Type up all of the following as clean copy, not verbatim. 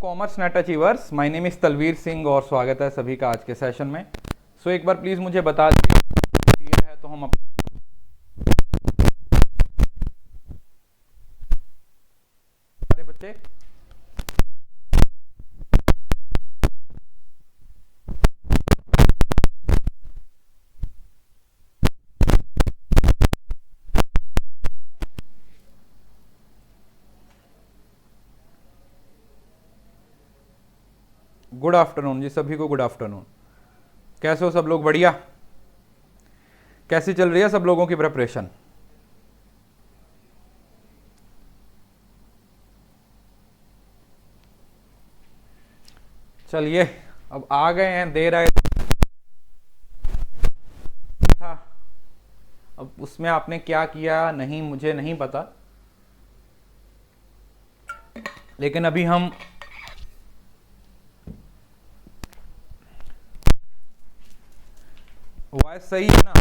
Commerce net achievers, my name is Talvir Singh और स्वागत है सभी का आज के सेशन में। सो एक बार प्लीज मुझे बता दीजिए क्लियर है तो हम सारे बच्चे गुड आफ्टरनून जी, सभी को गुड आफ्टरनून। कैसे हो सब लोग? बढ़िया। कैसी चल रही है सब लोगों की प्रिपरेशन? चलिए अब आ गए हैं, देर आए था। अब उसमें आपने क्या किया नहीं मुझे नहीं पता, लेकिन अभी हम वॉइस सही है ना?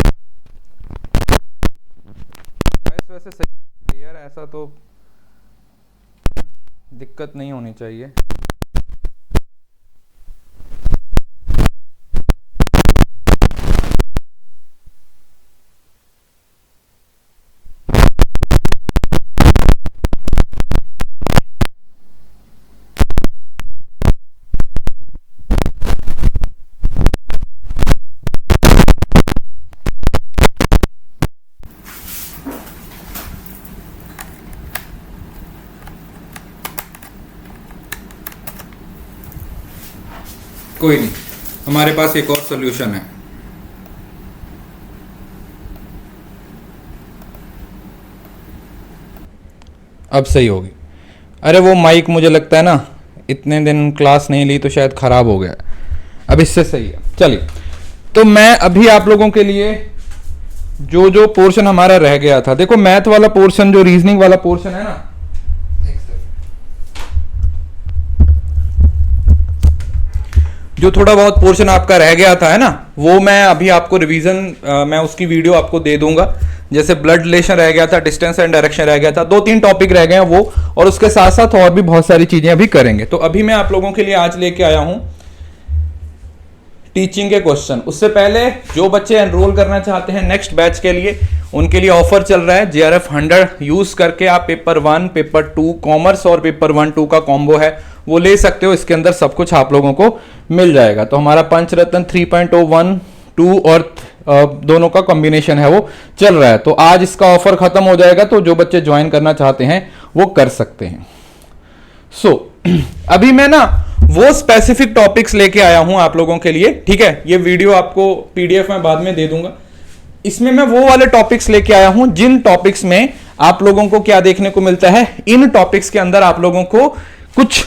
वॉइस वैसे सही है यार, ऐसा तो दिक्कत नहीं होनी चाहिए। कोई नहीं, हमारे पास एक और सॉल्यूशन है। अब सही होगी। अरे वो माइक मुझे लगता है ना इतने दिन क्लास नहीं ली तो शायद खराब हो गया। अब इससे सही है। चलिए, तो मैं अभी आप लोगों के लिए जो जो पोर्शन हमारा रह गया था, देखो मैथ वाला पोर्शन, जो रीजनिंग वाला पोर्शन है ना, जो थोड़ा बहुत पोर्शन आपका रह गया था है ना, वो मैं अभी आपको रिवीजन मैं उसकी वीडियो आपको दे दूंगा। जैसे ब्लड रिलेशन रह गया था, डिस्टेंस एंड डायरेक्शन रह गया था, 2-3 टॉपिक रह गए हैं वो, और उसके साथ साथ और भी बहुत सारी चीजें अभी करेंगे। तो अभी मैं आप लोगों के लिए आज लेके आया हूं टीचिंग के क्वेश्चन। उससे पहले जो बच्चे एनरोल करना चाहते हैं नेक्स्ट बैच के लिए, उनके लिए ऑफर चल रहा है। JRF 100 यूज करके आप पेपर 1, पेपर 2 कॉमर्स और पेपर 1-2 का कॉम्बो है वो ले सकते हो। इसके अंदर सब कुछ आप लोगों को मिल जाएगा। तो हमारा पंचरत्न 3.0 1, 2 और दोनों का कॉम्बिनेशन है वो चल रहा है। तो आज इसका ऑफर खत्म हो जाएगा, तो जो बच्चे ज्वाइन करना चाहते हैं वो कर सकते हैं। अभी मैं ना वो स्पेसिफिक टॉपिक्स लेके आया हूं आप लोगों के लिए, ठीक है। ये वीडियो आपको PDF में बाद में दे दूंगा। इसमें मैं वो वाले टॉपिक्स लेके आया हूं जिन टॉपिक्स में आप लोगों को क्या देखने को मिलता है, इन टॉपिक्स के अंदर आप लोगों को कुछ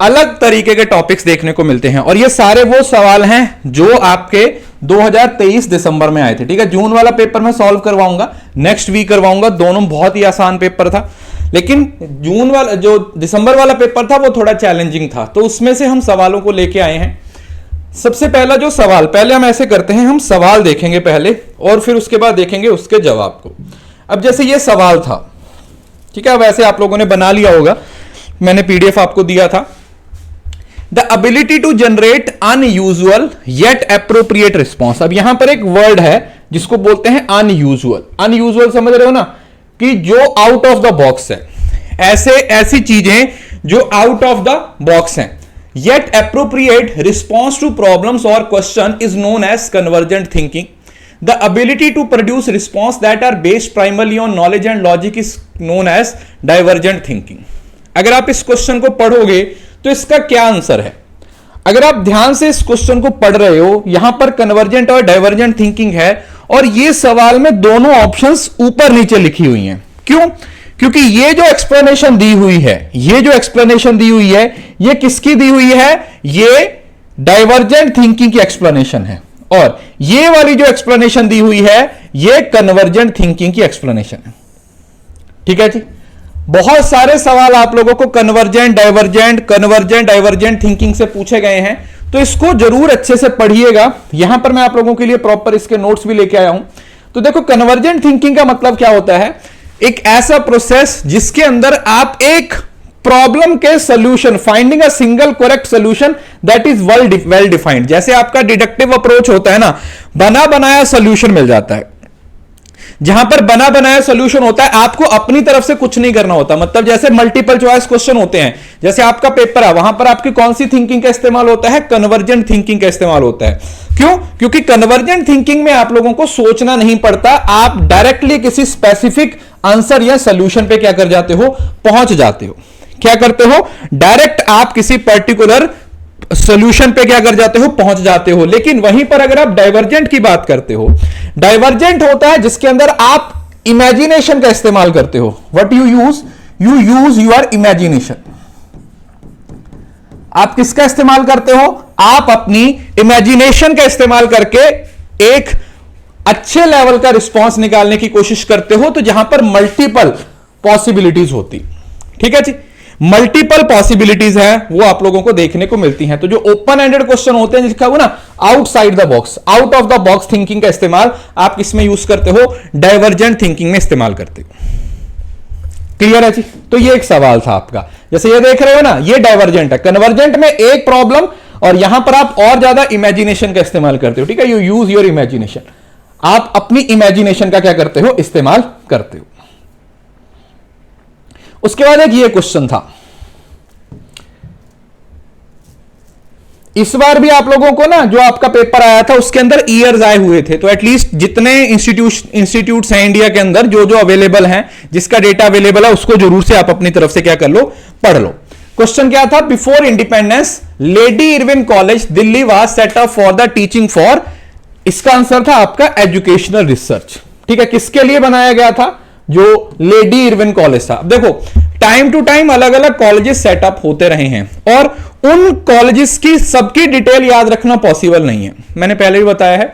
अलग तरीके के टॉपिक्स देखने को मिलते हैं। और ये सारे वो सवाल हैं जो आपके 2023 दिसंबर में आए थे, ठीक है। जून वाला पेपर मैं सॉल्व करवाऊंगा, नेक्स्ट वीक करवाऊंगा। दोनों बहुत ही आसान पेपर था, लेकिन जून वाला जो दिसंबर वाला पेपर था वो थोड़ा चैलेंजिंग था। तो उसमें से हम सवालों को लेके आए हैं। सबसे पहला जो सवाल, पहले हम ऐसे करते हैं, हम सवाल देखेंगे पहले और फिर उसके बाद देखेंगे उसके जवाब को। अब जैसे ये सवाल था, ठीक है, वैसे आप लोगों ने बना लिया होगा, मैंने PDF आपको दिया था। The ability to generate unusual yet appropriate response. अब यहां पर एक वर्ड है जिसको बोलते हैं अनयूजुअल। अनयूजुअल समझ रहे हो ना, कि जो आउट ऑफ द बॉक्स है, ऐसी चीजें जो आउट ऑफ द बॉक्स हैं। Yet appropriate response to problems और question is known as convergent thinking. The ability to produce response that are based primarily on knowledge and logic is known as divergent thinking. अगर आप इस question को पढ़ोगे तो इसका क्या आंसर है? अगर आप ध्यान से इस क्वेश्चन को पढ़ रहे हो, यहां पर कन्वर्जेंट और डाइवर्जेंट थिंकिंग है, और ये सवाल में दोनों ऑप्शंस ऊपर नीचे लिखी हुई हैं। क्यों? क्योंकि ये जो एक्सप्लेनेशन दी हुई है, ये किसकी दी हुई है? ये डाइवर्जेंट थिंकिंग की एक्सप्लेनेशन है, और ये वाली जो एक्सप्लेनेशन दी हुई है ये कन्वर्जेंट थिंकिंग की एक्सप्लेनेशन है, ठीक है जी। बहुत सारे सवाल आप लोगों को कन्वर्जेंट डाइवर्जेंट थिंकिंग से पूछे गए हैं, तो इसको जरूर अच्छे से पढ़िएगा। यहां पर मैं आप लोगों के लिए प्रॉपर इसके नोट्स भी लेके आया हूं। तो देखो, कन्वर्जेंट थिंकिंग का मतलब क्या होता है? एक ऐसा प्रोसेस जिसके अंदर आप एक प्रॉब्लम के solution, finding a single correct solution that is well defined. जैसे आपका डिडक्टिव अप्रोच होता है ना, बना बनाया सॉल्यूशन मिल जाता है। जहां पर बना बनाया सॉल्यूशन होता है, आपको अपनी तरफ से कुछ नहीं करना होता। मतलब जैसे मल्टीपल चॉइस क्वेश्चन होते हैं, जैसे आपका पेपर है, वहां पर आपकी कौन सी थिंकिंग का इस्तेमाल होता है? कन्वर्जेंट थिंकिंग का इस्तेमाल होता है। क्यों? क्योंकि कन्वर्जेंट थिंकिंग में आप लोगों को सोचना नहीं पड़ता, आप डायरेक्टली किसी स्पेसिफिक आंसर या सोल्यूशन पे क्या कर जाते हो? पहुंच जाते हो। क्या करते हो? डायरेक्ट आप किसी पर्टिकुलर सॉल्यूशन पे क्या कर जाते हो? पहुंच जाते हो। लेकिन वहीं पर अगर आप डाइवर्जेंट की बात करते हो, डाइवर्जेंट होता है जिसके अंदर आप इमेजिनेशन का इस्तेमाल करते हो। What you use your imagination. आप किसका इस्तेमाल करते हो? आप अपनी इमेजिनेशन का इस्तेमाल करके एक अच्छे लेवल का रिस्पॉन्स निकालने की कोशिश करते हो, तो जहां पर मल्टीपल पॉसिबिलिटीज होती। ठीक है जी, मल्टीपल पॉसिबिलिटीज है वो आप लोगों को देखने को मिलती हैं। तो जो ओपन एंडेड क्वेश्चन होते हैं, जिसका वो ना outside the box, out of the box thinking का इस्तेमाल आप किसमें यूज करते हो? डाइवर्जेंट थिंकिंग में इस्तेमाल करते हो। क्लियर है जी? तो ये एक सवाल था आपका। जैसे ये देख रहे हो ना, ये डाइवर्जेंट है। कन्वर्जेंट में एक प्रॉब्लम, और यहां पर आप और ज्यादा इमेजिनेशन का इस्तेमाल करते हो। ठीक है, यू यूज योर इमेजिनेशन। आप अपनी इमेजिनेशन का क्या करते हो? इस्तेमाल करते हो। उसके बाद एक ये क्वेश्चन था, इस बार भी आप लोगों को ना जो आपका पेपर आया था उसके अंदर ईयर्स आए हुए थे। तो एटलीस्ट जितने इंस्टीट्यूट्स हैं इंडिया के अंदर, जो जो अवेलेबल हैं, जिसका डेटा अवेलेबल है, उसको जरूर से आप अपनी तरफ से क्या कर लो? पढ़ लो। क्वेश्चन क्या था? Before independence lady Irwin college Delhi was set up for the teaching for, इसका आंसर था आपका एजुकेशनल रिसर्च। ठीक है, किसके लिए बनाया गया था? जो लेडी इरविन कॉलेज था। अब देखो, टाइम टू टाइम अलग अलग कॉलेजेस सेटअप होते रहे हैं, और उन कॉलेजेस की सबकी डिटेल याद रखना पॉसिबल नहीं है। मैंने पहले भी बताया है,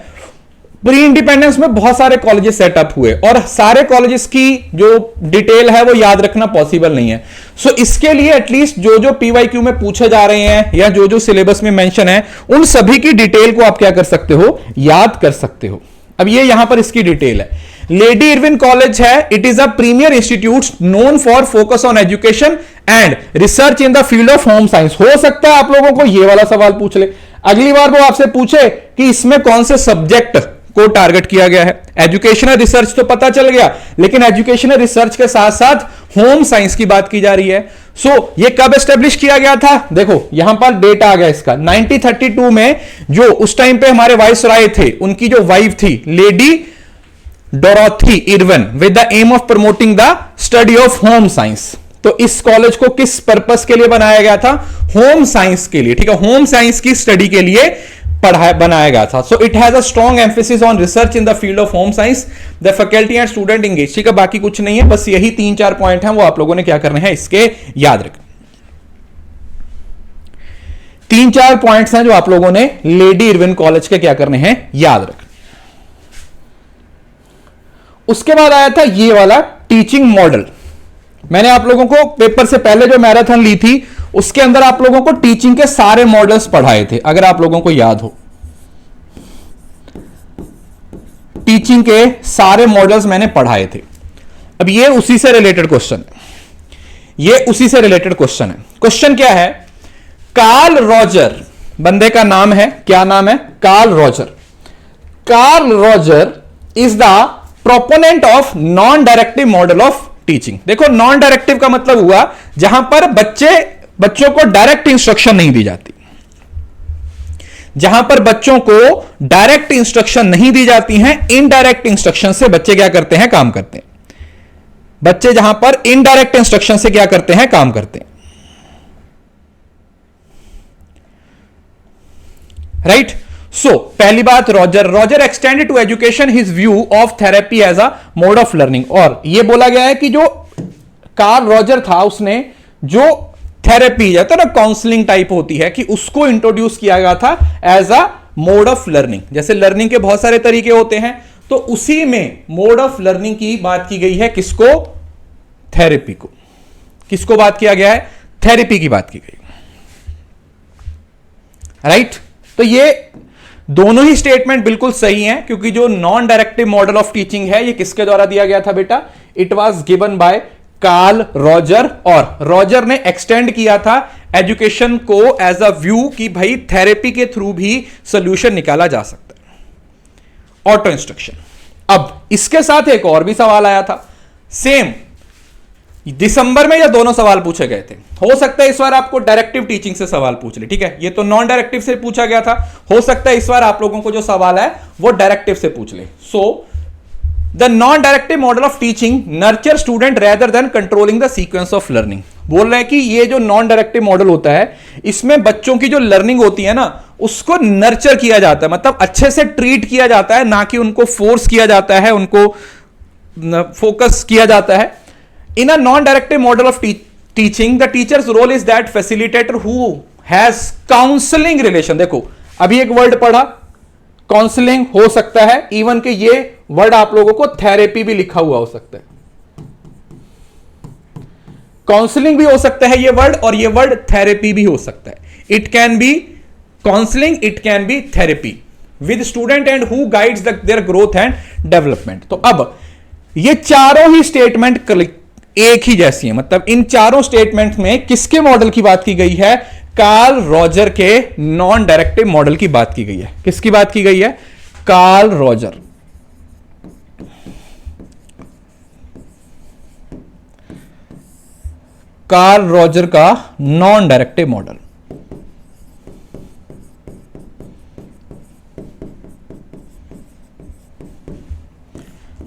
प्री इंडिपेंडेंस में बहुत सारे कॉलेजेस सेटअप हुए, और सारे कॉलेजेस की जो डिटेल है वो याद रखना पॉसिबल नहीं है। सो इसके लिए एटलीस्ट जो जो पीवाईक्यू में पूछे जा रहे हैं, या जो जो सिलेबस में मेंशन है, उन सभी की डिटेल को आप क्या कर सकते हो? याद कर सकते हो। अब ये यहां पर इसकी डिटेल है। लेडी इरविन कॉलेज है, it is a premier institute known for focus on education and research in the field of home science. हो सकता है आप लोगों को ये वाला सवाल पूछ ले, अगली बार वो आपसे पूछे कि इसमें कौन से सब्जेक्ट को टारगेट किया गया है। एजुकेशनल रिसर्च तो पता चल गया, लेकिन एजुकेशनल रिसर्च के साथ साथ होम साइंस की बात की जा रही है। सो ये कब एस्टेब्लिश किया गया था? देखो यहां पर डेट आ गया इसका 1932 में। जो उस टाइम पे हमारे वाइसराय थे, उनकी जो वाइफ थी Lady Dorothy Irwin, with the aim of promoting the study of home science. तो इस कॉलेज को किस पर्पस के लिए बनाया गया था? होम साइंस के लिए। ठीक है, होम साइंस की स्टडी के लिए बनाया गया था। So it has a strong emphasis on research in the field of home science, the faculty and student engage. ठीक है, बाकी कुछ नहीं है, बस यही 3-4 पॉइंट हैं, वो आप लोगों ने क्या करने हैं? इसके याद रखना। 3-4 पॉइंट्स हैं जो आप लोगों ने लेडी इरविन कॉलेज के क्या करने हैं? याद रखना। उसके बाद आया था ये वाला टीचिंग मॉडल। मैंने आप लोगों को पेपर से पहले जो मैराथन ली थी, उसके अंदर आप लोगों को टीचिंग के सारे मॉडल्स पढ़ाए थे, अगर आप लोगों को याद हो। टीचिंग के सारे मॉडल्स मैंने पढ़ाए थे। अब ये उसी से रिलेटेड क्वेश्चन है, ये उसी से रिलेटेड क्वेश्चन है। क्वेश्चन क्या है? कार्ल रॉजर बंदे का नाम है, क्या नाम है? Carl Roger. Carl Roger is the proponent of non directive model of teaching. देखो, नॉन डायरेक्टिव का मतलब हुआ जहां पर बच्चों को डायरेक्ट इंस्ट्रक्शन नहीं दी जाती। जहां पर बच्चों को डायरेक्ट इंस्ट्रक्शन नहीं दी जाती हैं, इनडायरेक्ट इंस्ट्रक्शन से बच्चे क्या करते हैं? काम करते हैं। बच्चे जहां पर इनडायरेक्ट इंस्ट्रक्शन से क्या करते हैं? काम करते हैं। राइट? सो पहली बात, Roger extended to education his view of therapy as a mode of learning. और यह बोला गया है कि जो कार्ल रॉजर था, उसने जो थेरेपी जाता है ना, काउंसलिंग टाइप होती है, कि उसको इंट्रोड्यूस किया गया था as a mode of learning. जैसे लर्निंग के बहुत सारे तरीके होते हैं, तो उसी में मोड ऑफ लर्निंग की बात की गई है। किसको? थेरेपी को। किसको बात किया गया है? थेरेपी की बात की गई। राइट? तो ये दोनों ही स्टेटमेंट बिल्कुल सही हैं, क्योंकि जो non directive model of teaching है, ये किसके द्वारा दिया गया था बेटा? It was given by Carl Roger, और रॉजर ने एक्सटेंड किया था एजुकेशन को एज अ व्यू कि भाई थेरेपी के थ्रू भी सॉल्यूशन निकाला जा सकता है। Auto instruction. अब इसके साथ एक और भी सवाल आया था, सेम दिसंबर में या दोनों सवाल पूछे गए थे। हो सकता है इस बार आपको डायरेक्टिव टीचिंग से सवाल पूछ ले, ठीक है, ये तो नॉन डायरेक्टिव से पूछा गया था, हो सकता है इस बार आप लोगों को जो सवाल है वो डायरेक्टिव से पूछ ले। So the non directive model of teaching nurture student rather than controlling the sequence of learning. बोल रहे हैं कि ये जो नॉन डायरेक्टिव मॉडल होता है इसमें बच्चों की जो लर्निंग होती है ना उसको नर्चर किया जाता है, मतलब अच्छे से ट्रीट किया जाता है, ना कि उनको फोर्स किया जाता है, उनको फोकस किया जाता है। In a non-directive model of teaching, the teacher's role is that facilitator who has counseling relation। देखो अभी एक वर्ड पढ़ा, काउंसलिंग हो सकता है, इवन के ये वर्ड आप लोगों को थेरेपी भी लिखा हुआ हो सकता है, काउंसलिंग भी हो सकता है ये वर्ड, और ये वर्ड थेरेपी भी हो सकता है। It can be counselling, it can be therapy with student and who guides their growth and development. तो अब ये चारों ही स्टेटमेंट एक ही जैसी है, मतलब इन चारों स्टेटमेंट में किसके मॉडल की बात की गई है? कार्ल रॉजर के नॉन डायरेक्टिव मॉडल की बात की गई है। किसकी बात की गई है? Carl Roger. कार्ल रॉजर का non directive model.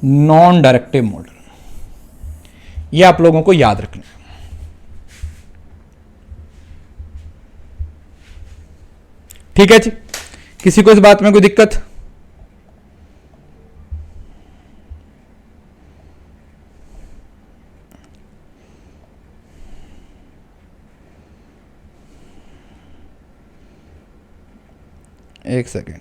Non directive model, ये आप लोगों को याद रखना है। ठीक है जी, किसी को इस बात में कोई दिक्कत? एक सेकेंड,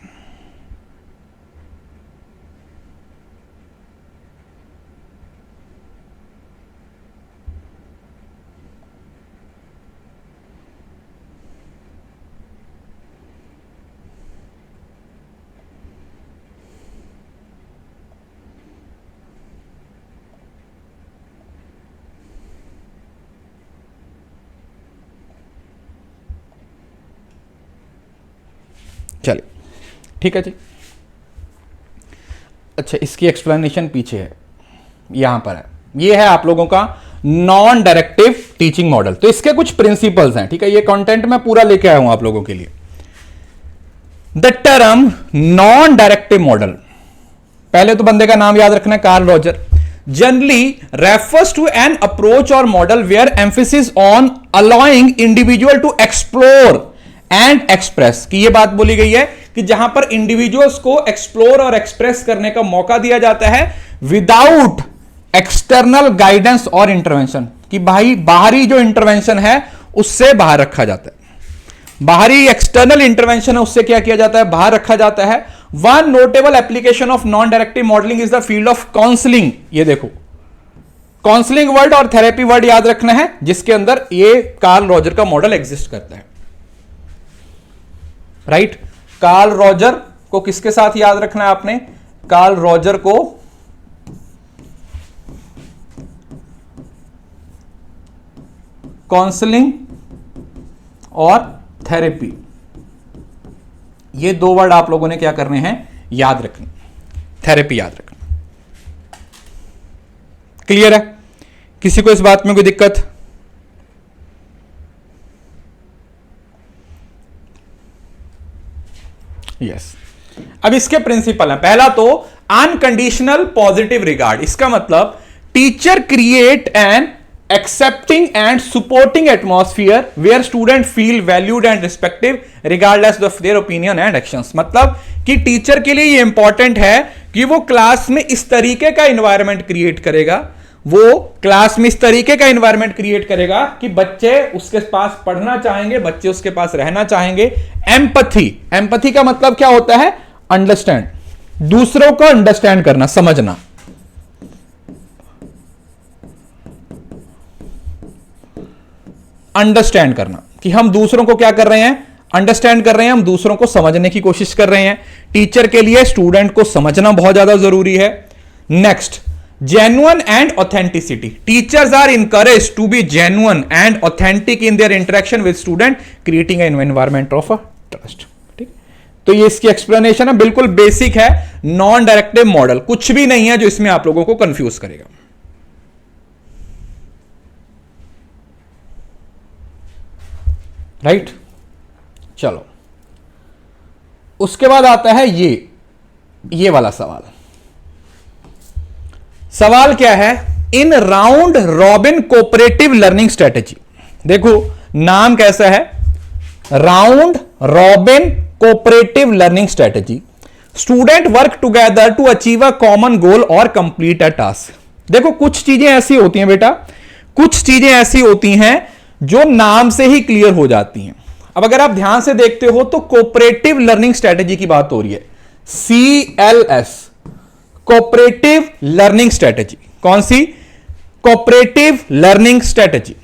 चलिए ठीक है जी। अच्छा, इसकी एक्सप्लेनेशन पीछे है, यहां पर है, ये है आप लोगों का नॉन डायरेक्टिव टीचिंग मॉडल। तो इसके कुछ प्रिंसिपल्स हैं, ठीक है, ये कंटेंट मैं पूरा लेके आया हूं आप लोगों के लिए। The term non directive model, पहले तो बंदे का नाम याद रखना है, Carl Roger, generally refers to an approach और model where emphasis on allowing individual to explore and express. की ये बात बोली गई है कि जहां पर इंडिविजुअल्स को एक्सप्लोर और एक्सप्रेस करने का मौका दिया जाता है विदाउट एक्सटर्नल गाइडेंस और इंटरवेंशन, कि भाई बाहरी जो इंटरवेंशन है उससे बाहर रखा जाता है, बाहरी एक्सटर्नल इंटरवेंशन है उससे क्या किया जाता है? बाहर रखा जाता है। One notable application of non directive modelling is the field of counselling. ये देखो, काउंसलिंग वर्ड और थेरेपी वर्ड याद रखना है, जिसके अंदर ये कार्ल रॉजर का मॉडल एग्जिस्ट करता है। राइट, कार्ल रॉजर को किसके साथ याद रखना है आपने? कार्ल रॉजर को काउंसलिंग और थेरेपी, ये दो वर्ड आप लोगों ने क्या करने हैं? याद रखने, थेरेपी याद रखना। क्लियर है? किसी को इस बात में कोई दिक्कत? यस। अब इसके प्रिंसिपल हैं। पहला तो अनकंडीशनल पॉजिटिव रिगार्ड, इसका मतलब teacher create an accepting and supporting atmosphere where student feel valued and respective regardless of their opinion and actions. मतलब कि टीचर के लिए ये इंपॉर्टेंट है कि वो क्लास में इस तरीके का एनवायरनमेंट क्रिएट करेगा, वो क्लास में इस तरीके का एनवायरनमेंट क्रिएट करेगा कि बच्चे उसके पास पढ़ना चाहेंगे, बच्चे उसके पास रहना चाहेंगे। एम्पैथी, एम्पैथी का मतलब क्या होता है? अंडरस्टैंड, दूसरों को अंडरस्टैंड करना, समझना। अंडरस्टैंड करना कि हम दूसरों को क्या कर रहे हैं? अंडरस्टैंड कर रहे हैं, हम दूसरों को समझने की कोशिश कर रहे हैं। टीचर के लिए स्टूडेंट को समझना बहुत ज्यादा जरूरी है। Next, genuine and authenticity. Teachers are encouraged to be genuine and authentic in their interaction with student, creating an environment of a trust. ठीक, तो ये इसकी एक्सप्लेनेशन है, बिल्कुल बेसिक है, नॉन डायरेक्टिव मॉडल, कुछ भी नहीं है जो इसमें आप लोगों को कंफ्यूज करेगा. राइट, चलो उसके बाद आता है ये वाला सवाल. सवाल क्या है? In round robin cooperative learning strategy. देखो नाम कैसा है, round robin cooperative learning strategy. Student work together to achieve a common goal और कंप्लीट अ टास्क. देखो कुछ चीजें ऐसी होती हैं बेटा, कुछ चीजें ऐसी होती हैं जो नाम से ही क्लियर हो जाती हैं. अब अगर आप ध्यान से देखते हो तो कोऑपरेटिव लर्निंग स्ट्रेटेजी की बात हो रही है, CLS, कोऑपरेटिव लर्निंग स्ट्रेटेजी. कौन सी? Cooperative learning strategy.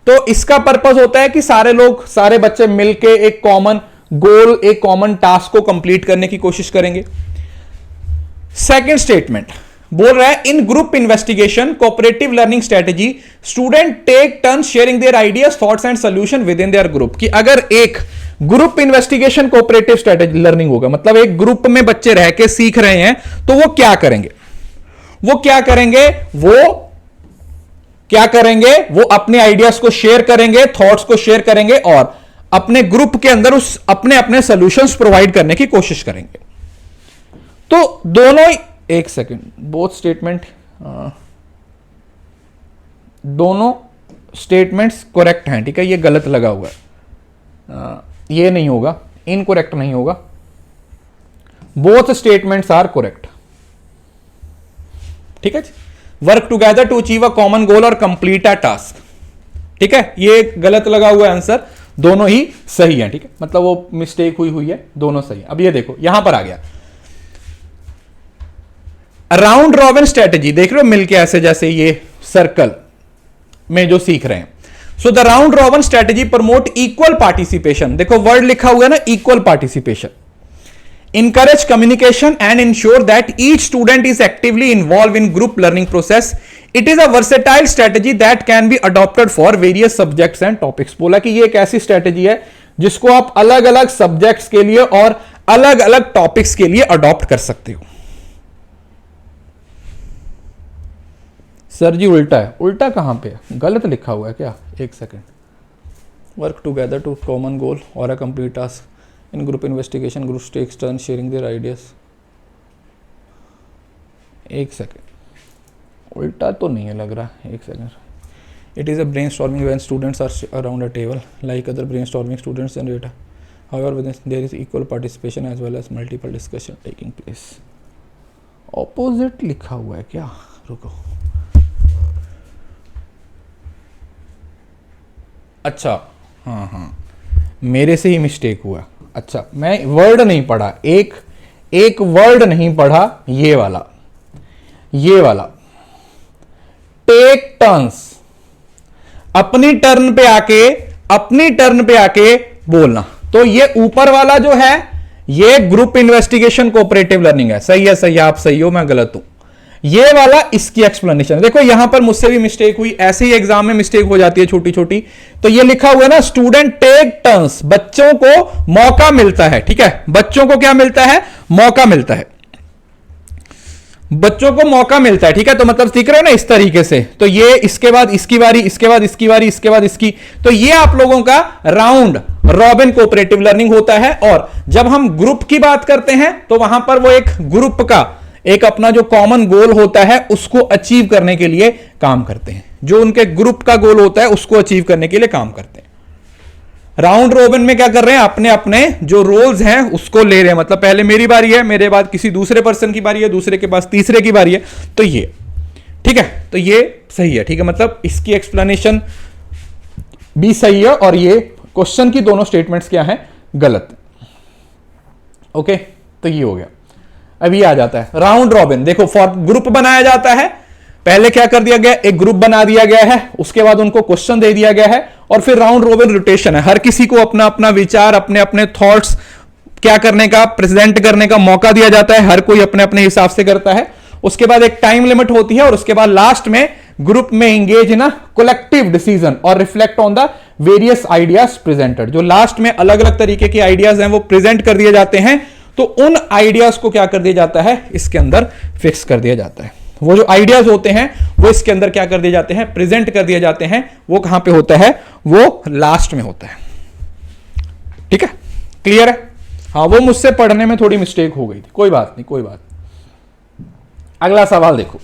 तो इसका पर्पस होता है कि सारे लोग, सारे बच्चे मिलके एक कॉमन गोल, एक कॉमन टास्क को कंप्लीट करने की कोशिश करेंगे. सेकंड स्टेटमेंट बोल रहा है, in group investigation cooperative learning strategy student take turn sharing their ideas, thoughts and solution within their group. कि अगर एक group investigation cooperative strategy learning होगा, मतलब एक ग्रुप में बच्चे रह के सीख रहे हैं, तो वो क्या करेंगे? वो क्या करेंगे? वो अपने आइडियाज को शेयर करेंगे, थॉट्स को शेयर करेंगे और अपने ग्रुप के अंदर उस अपने अपने सॉल्यूशंस प्रोवाइड करने की कोशिश करेंगे. तो दोनों ही, एक सेकेंड, बोथ स्टेटमेंट, दोनों स्टेटमेंट्स करेक्ट हैं. ठीक है, ये गलत लगा हुआ है, ये नहीं होगा, इनकरेक्ट नहीं होगा. Both statements are correct. ठीक है, work together to achieve a common goal और कंप्लीट अ टास्क. ठीक है, ये गलत लगा हुआ आंसर, दोनों ही सही है. ठीक है, मतलब वो मिस्टेक हुई है, दोनों सही है. अब ये देखो यहां पर आ गया राउंड रॉबिन स्ट्रेटेजी. देख रहे हो मिलके ऐसे, जैसे ये सर्कल में जो सीख रहे हैं. So the round robin strategy promote equal participation. देखो वर्ड लिखा हुआ है ना, equal participation. encourage communication and ensure that each student is actively involved in group learning process. It is a versatile strategy that can be adopted for various subjects and topics. बोला कि ये एक ऐसी strategy है जिसको आप अलग अलग सब्जेक्ट्स के लिए और अलग अलग टॉपिक्स के लिए अडॉप्ट कर सकते हो. सर जी उल्टा है. उल्टा कहां पे है? गलत लिखा हुआ है क्या? एक second. Work together to common goal और a complete task. In group investigation group takes turn sharing their ideas. एक सेकेंड, उल्टा तो नहीं है लग रहा. एक second. It is a brainstorming when students are around a table like other brainstorming students and data. However there is equal participation as well as multiple discussion taking place. Opposite लिखा हुआ है क्या? रुको. अच्छा, हाँ, मेरे से ही mistake हुआ. अच्छा, मैं वर्ड नहीं पढ़ा, एक वर्ड नहीं पढ़ा. ये वाला टेक टर्न्स, अपनी टर्न पे आके बोलना. तो ये ऊपर वाला जो है ये ग्रुप इन्वेस्टिगेशन कोऑपरेटिव लर्निंग है. सही है, आप सही हो, मैं गलत हूं. ये वाला इसकी एक्सप्लेनेशन. देखो यहां पर मुझसे भी मिस्टेक हुई, ऐसे ही एग्जाम में मिस्टेक हो जाती है छोटी छोटी. तो ये लिखा हुआ है ना, स्टूडेंट टेक टर्न्स, बच्चों को मौका मिलता है. ठीक है, बच्चों को क्या मिलता है? मौका मिलता है. बच्चों को मौका मिलता है. ठीक है, तो मतलब सीख रहे हो ना इस तरीके से. तो ये इसके बाद इसकी बारी, इसके बाद इसकी बारी, इसके बाद इसकी. तो ये आप लोगों का राउंड रॉबिन कोऑपरेटिव लर्निंग होता है. और जब हम ग्रुप की बात करते हैं तो वहां पर वो एक ग्रुप का एक अपना जो कॉमन गोल होता है उसको अचीव करने के लिए काम करते हैं. जो उनके ग्रुप का गोल होता है उसको अचीव करने के लिए काम करते हैं. राउंड रॉबिन में क्या कर रहे हैं? अपने अपने जो रोल्स हैं उसको ले रहे हैं. मतलब पहले मेरी बारी है, मेरे बाद किसी दूसरे पर्सन की बारी है, दूसरे के पास तीसरे की बारी है. तो ये ठीक है, तो ये सही है. ठीक है, मतलब इसकी एक्सप्लेनेशन भी सही है और ये क्वेश्चन की दोनों स्टेटमेंट्स क्या है? गलत. ओके, तो ये हो गया. अब ये आ जाता है राउंड रॉबिन. देखो फॉर ग्रुप बनाया जाता है. पहले क्या कर दिया गया? एक ग्रुप बना दिया गया है, उसके बाद उनको क्वेश्चन दे दिया गया है और फिर राउंड रॉबिन रोटेशन है. हर किसी को अपना अपना विचार, अपने अपने थॉट्स क्या करने का, प्रेजेंट करने का मौका दिया जाता है. हर कोई अपने अपने हिसाब से करता है उसके बाद एक टाइम लिमिट होती है, और उसके बाद लास्ट में ग्रुप में एंगेज इन कलेक्टिव डिसीजन और reflect on the various ideas presented. जो लास्ट में अलग अलग तरीके के आइडियाज हैं वो प्रेजेंट कर दिए जाते हैं, तो उन आइडियाज को क्या कर दिया जाता है, इसके अंदर फिक्स कर दिया जाता है। वो जो आइडियाज होते हैं वो इसके अंदर क्या कर दिए जाते हैं, प्रेजेंट कर दिए जाते हैं। वो कहां पे होता है, वो लास्ट में होता है। ठीक है, क्लियर है? हाँ, वो मुझसे पढ़ने में थोड़ी मिस्टेक हो गई थी, कोई बात नहीं, कोई बात नहीं। अगला सवाल देखो,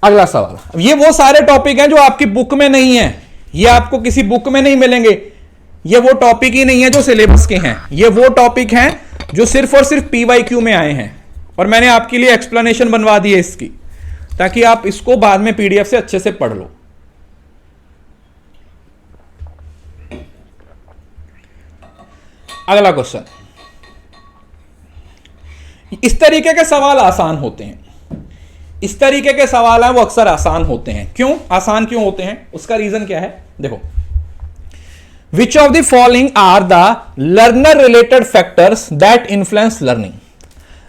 अगला सवाल। अब ये वो सारे टॉपिक हैं जो आपकी बुक में नहीं है, ये आपको किसी बुक में नहीं मिलेंगे, ये वो टॉपिक ही नहीं है जो सिलेबस के हैं, ये वो टॉपिक हैं जो सिर्फ और सिर्फ PYQ में आए हैं, और मैंने आपके लिए एक्सप्लेनेशन बनवा दी है इसकी, ताकि आप इसको बाद में PDF से अच्छे से पढ़ लो। अगला क्वेश्चन, इस तरीके के सवाल आसान होते हैं, इस तरीके के सवाल हैं वो अक्सर आसान होते हैं। क्यों आसान क्यों होते हैं, उसका रीजन क्या है, देखो। Which of the following are the learner related factors that influence learning.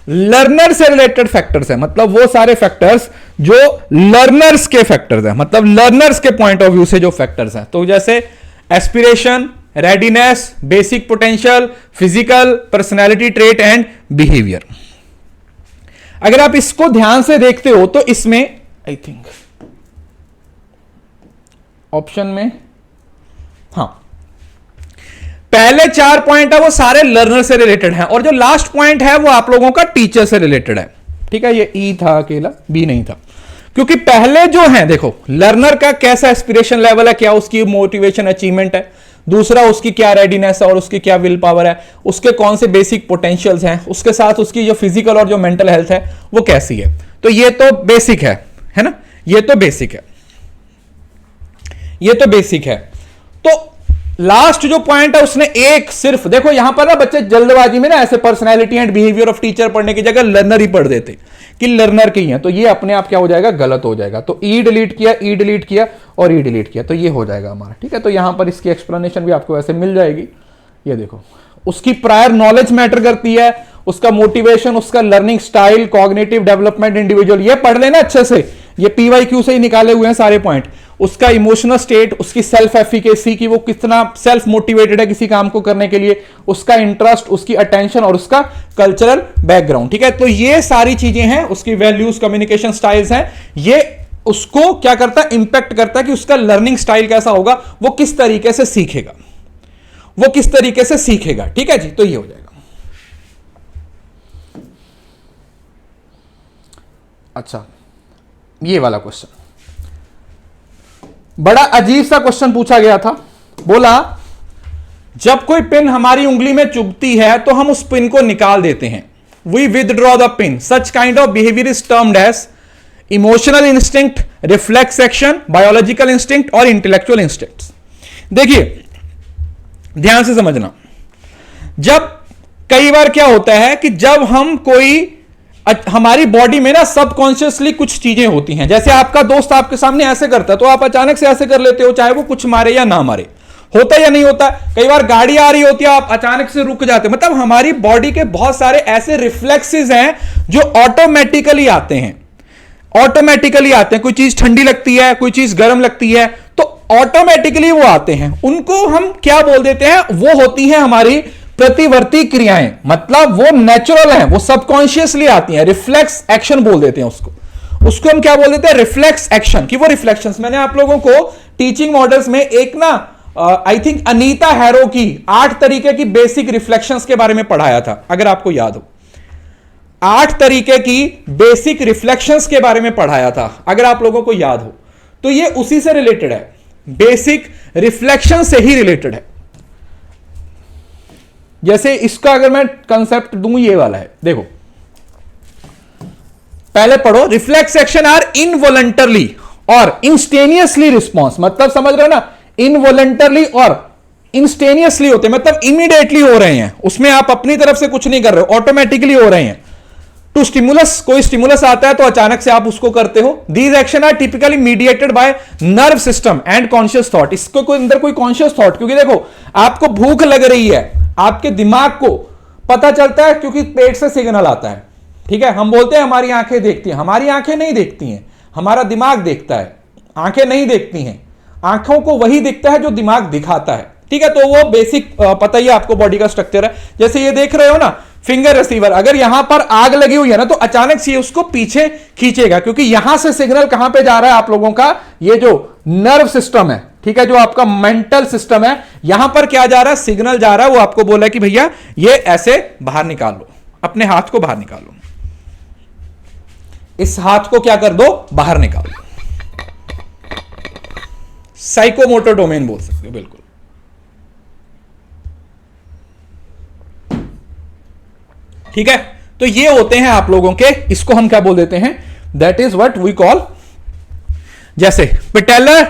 Learner से रिलेटेड फैक्टर्स है, मतलब वो सारे फैक्टर्स जो लर्नर्स के फैक्टर्स हैं, मतलब लर्नर्स के पॉइंट ऑफ व्यू से जो फैक्टर्स हैं। तो जैसे aspiration, readiness, basic potential, physical, personality trait and behaviour. अगर आप इसको ध्यान से देखते हो तो इसमें आई थिंक ऑप्शन में, हाँ, पहले 4 पॉइंट है वो सारे लर्नर से रिलेटेड हैं, और जो लास्ट पॉइंट है वो आप लोगों का टीचर से रिलेटेड है। ठीक है, ये ई था अकेला, बी नहीं था, क्योंकि पहले जो है देखो, लर्नर का कैसा एस्पिरेशन लेवल है, क्या उसकी मोटिवेशन अचीवमेंट है, दूसरा उसकी क्या रेडीनेस है और उसकी क्या विल पावर है, उसके कौन से बेसिक पोटेंशियल्स हैं, उसके साथ उसकी जो फिजिकल और जो मेंटल हेल्थ है वो कैसी है। तो ये तो बेसिक है ना, ये तो बेसिक है, ये तो बेसिक है। तो लास्ट जो पॉइंट है उसने एक सिर्फ, देखो यहां पर ना बच्चे जल्दबाजी में ना ऐसे personality and behaviour of teacher पढ़ने की जगह लर्नर ही पढ़ देते कि लर्नर की है, तो ये अपने आप क्या हो जाएगा, गलत हो जाएगा। तो ई डिलीट किया, ई डिलीट किया और ई डिलीट किया, तो ये हो जाएगा हमारा। ठीक है, तो यहां पर इसकी एक्सप्लेनेशन भी आपको ऐसे मिल जाएगी। ये देखो, उसकी प्रायर नॉलेज मैटर करती है, उसका मोटिवेशन, उसका learning style, cognitive development, individual, ये पढ़ लेना अच्छे से, ये PYQ से ही निकाले हुए हैं सारे पॉइंट। उसका इमोशनल स्टेट, उसकी सेल्फ एफिकेसी की वो कितना सेल्फ मोटिवेटेड है किसी काम को करने के लिए, उसका इंटरेस्ट, उसकी अटेंशन और उसका कल्चरल बैकग्राउंड। ठीक है, तो ये सारी चीजें हैं, उसकी वैल्यूज, कम्युनिकेशन स्टाइल्स हैं, ये उसको क्या करता है, इंपैक्ट करता है कि उसका लर्निंग स्टाइल कैसा होगा, वो किस तरीके से सीखेगा, वो किस तरीके से सीखेगा। ठीक है जी, तो ये हो जाएगा। अच्छा, ये वाला क्वेश्चन बड़ा अजीब सा क्वेश्चन पूछा गया था। बोला जब कोई पिन हमारी उंगली में चुभती है तो हम उस पिन को निकाल देते हैं, we withdraw the pin, such kind of behaviour is termed as emotional instinct, reflex action, biological instinct और इंटेलेक्चुअल इंस्टिंक्ट। देखिए ध्यान से समझना, जब कई बार क्या होता है कि जब हम कोई, हमारी बॉडी में ना सबकॉन्शियसली कुछ चीजें होती हैं, जैसे आपका दोस्त आपके सामने ऐसे करता है तो आप अचानक से ऐसे कर लेते हो, चाहे वो कुछ मारे या ना मारे, होता या नहीं होता। कई बार गाड़ी आ रही होती है, आप अचानक से रुक जाते हो। मतलब हमारी बॉडी के बहुत सारे ऐसे रिफ्लेक्सेस हैं जो ऑटोमेटिकली आते हैं, ऑटोमेटिकली आते हैं। कोई चीज ठंडी लगती है, कोई चीज गर्म लगती है, तो ऑटोमेटिकली वो आते हैं। उनको हम क्या बोल देते हैं, वो होती है हमारी प्रतिवर्ती क्रियाएं, मतलब वो नेचुरल हैं, वो सबकॉन्शियसली आती हैं, रिफ्लेक्स एक्शन बोल देते हैं उसको हम क्या बोल देते हैं, रिफ्लेक्स एक्शन। कि वो रिफ्लेक्शंस, मैंने आप लोगों को टीचिंग मॉडल्स में एक ना आई थिंक अनीता हैरो की 8 तरीके की बेसिक रिफ्लेक्शंस के बारे में पढ़ाया था, अगर आपको याद हो। 8 तरीके की बेसिक रिफ्लेक्शंस के बारे में पढ़ाया था, अगर आप लोगों को याद हो, तो ये उसी से रिलेटेड है, बेसिक रिफ्लेक्शन से ही रिलेटेड है। जैसे इसका अगर मैं कंसेप्ट दूं, ये वाला है, देखो पहले पढ़ो, रिफ्लेक्स एक्शन आर इनवॉलंटरली और इंस्टेनियसली रिस्पॉन्स, मतलब समझ रहे हो ना, इनवॉलंटरली और इंस्टेनियसली होते हैं, मतलब इमीडिएटली हो रहे हैं, उसमें आप अपनी तरफ से कुछ नहीं कर रहे हो, ऑटोमेटिकली हो रहे हैं। टू स्टिमुलस, कोई स्टिमुलस आता है तो अचानक से आप उसको करते हो। These action are typically mediated by nerve system and conscious thought, इसको कोई अंदर कोई कॉन्शियस थॉट, क्योंकि देखो आपको भूख लग रही है, आपके दिमाग को पता चलता है क्योंकि पेट से सिग्नल आता है, ठीक है, हम बोलते हैं हमारी आंखें देखती हैं, हमारी आंखें नहीं देखती हैं, हमारा दिमाग देखता है। आंखें नहीं देखती हैं, आंखों को वही दिखता है जो दिमाग दिखाता है। ठीक है, तो वो बेसिक पता ही है आपको बॉडी का स्ट्रक्चर है। जैसे ये देख रहे हो ना फिंगर रिसीवर, अगर यहां पर आग लगी हुई है ना तो अचानक से उसको पीछे खींचेगा, क्योंकि यहां से सिग्नल कहां पे जा रहा है आप लोगों का, ये जो नर्व सिस्टम है, ठीक है, जो आपका मेंटल सिस्टम है, यहां पर क्या जा रहा है, सिग्नल जा रहा है, वो आपको बोला है कि भैया ये ऐसे बाहर निकाल लो, अपने हाथ को बाहर निकालो, इस हाथ को क्या कर दो, बाहर निकाल दो। साइकोमोटर डोमेन बोल सकते हो, बिल्कुल। ठीक है, तो ये होते हैं आप लोगों के, इसको हम क्या बोल देते हैं, that is what we call, जैसे patellar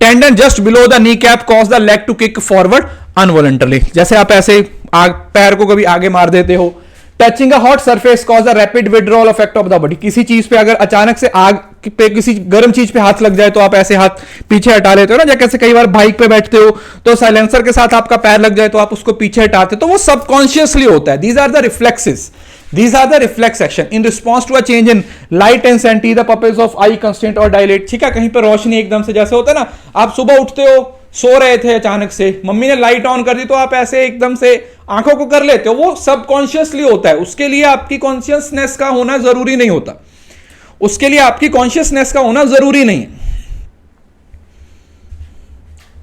tendon just below the kneecap cause the leg to kick forward involuntarily, जैसे आप ऐसे पैर को कभी आगे मार देते हो। Touching a hot surface cause the rapid withdrawal effect of the body, किसी चीज पे अगर अचानक से आग पे, किसी गर्म चीज पे हाथ लग जाए तो आप ऐसे हाथ पीछे हटा लेते हो ना, जैसे कई बार बाइक पे बैठते हो तो साइलेंसर के साथ आपका पैर लग जाए तो आप उसको पीछे हटाते हो, तो वो सबकॉन्शियसली होता है। These are the reflexes, these are the reflex action in response to a change in light intensity, the pupils of eye constraint or dilate। ठीक है, कहीं पर रोशनी एकदम से, जैसे होता है ना, आप सुबह उठते हो, सो रहे थे, अचानक से मम्मी ने लाइट ऑन कर दी तो आप ऐसे एकदम से आंखों को कर लेते हो, वो सबकॉन्शियसली होता है। उसके लिए आपकी कॉन्शियसनेस का होना जरूरी नहीं होता, उसके लिए आपकी कॉन्शियसनेस का होना जरूरी नहीं है,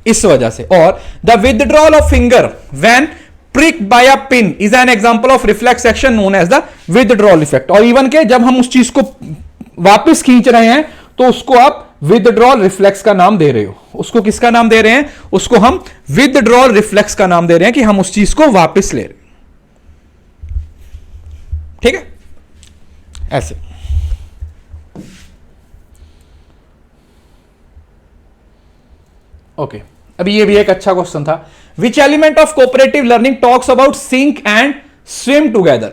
इस वजह से। और the withdrawal of finger when pricked by a pin is an example of reflex action known as the withdrawal effect। और इवन के जब हम उस चीज को वापस खींच रहे हैं तो उसको आप विदड्रॉल रिफ्लेक्स का नाम दे रहे हो। उसको किसका नाम दे रहे हैं, उसको हम विदड्रॉल रिफ्लेक्स का नाम दे रहे हैं, कि हम उस चीज को वापस ले रहे हैं। ठीक है, ऐसे। ओके, अभी ये भी एक अच्छा क्वेश्चन था। Which element of cooperative learning talks about sink and swim together?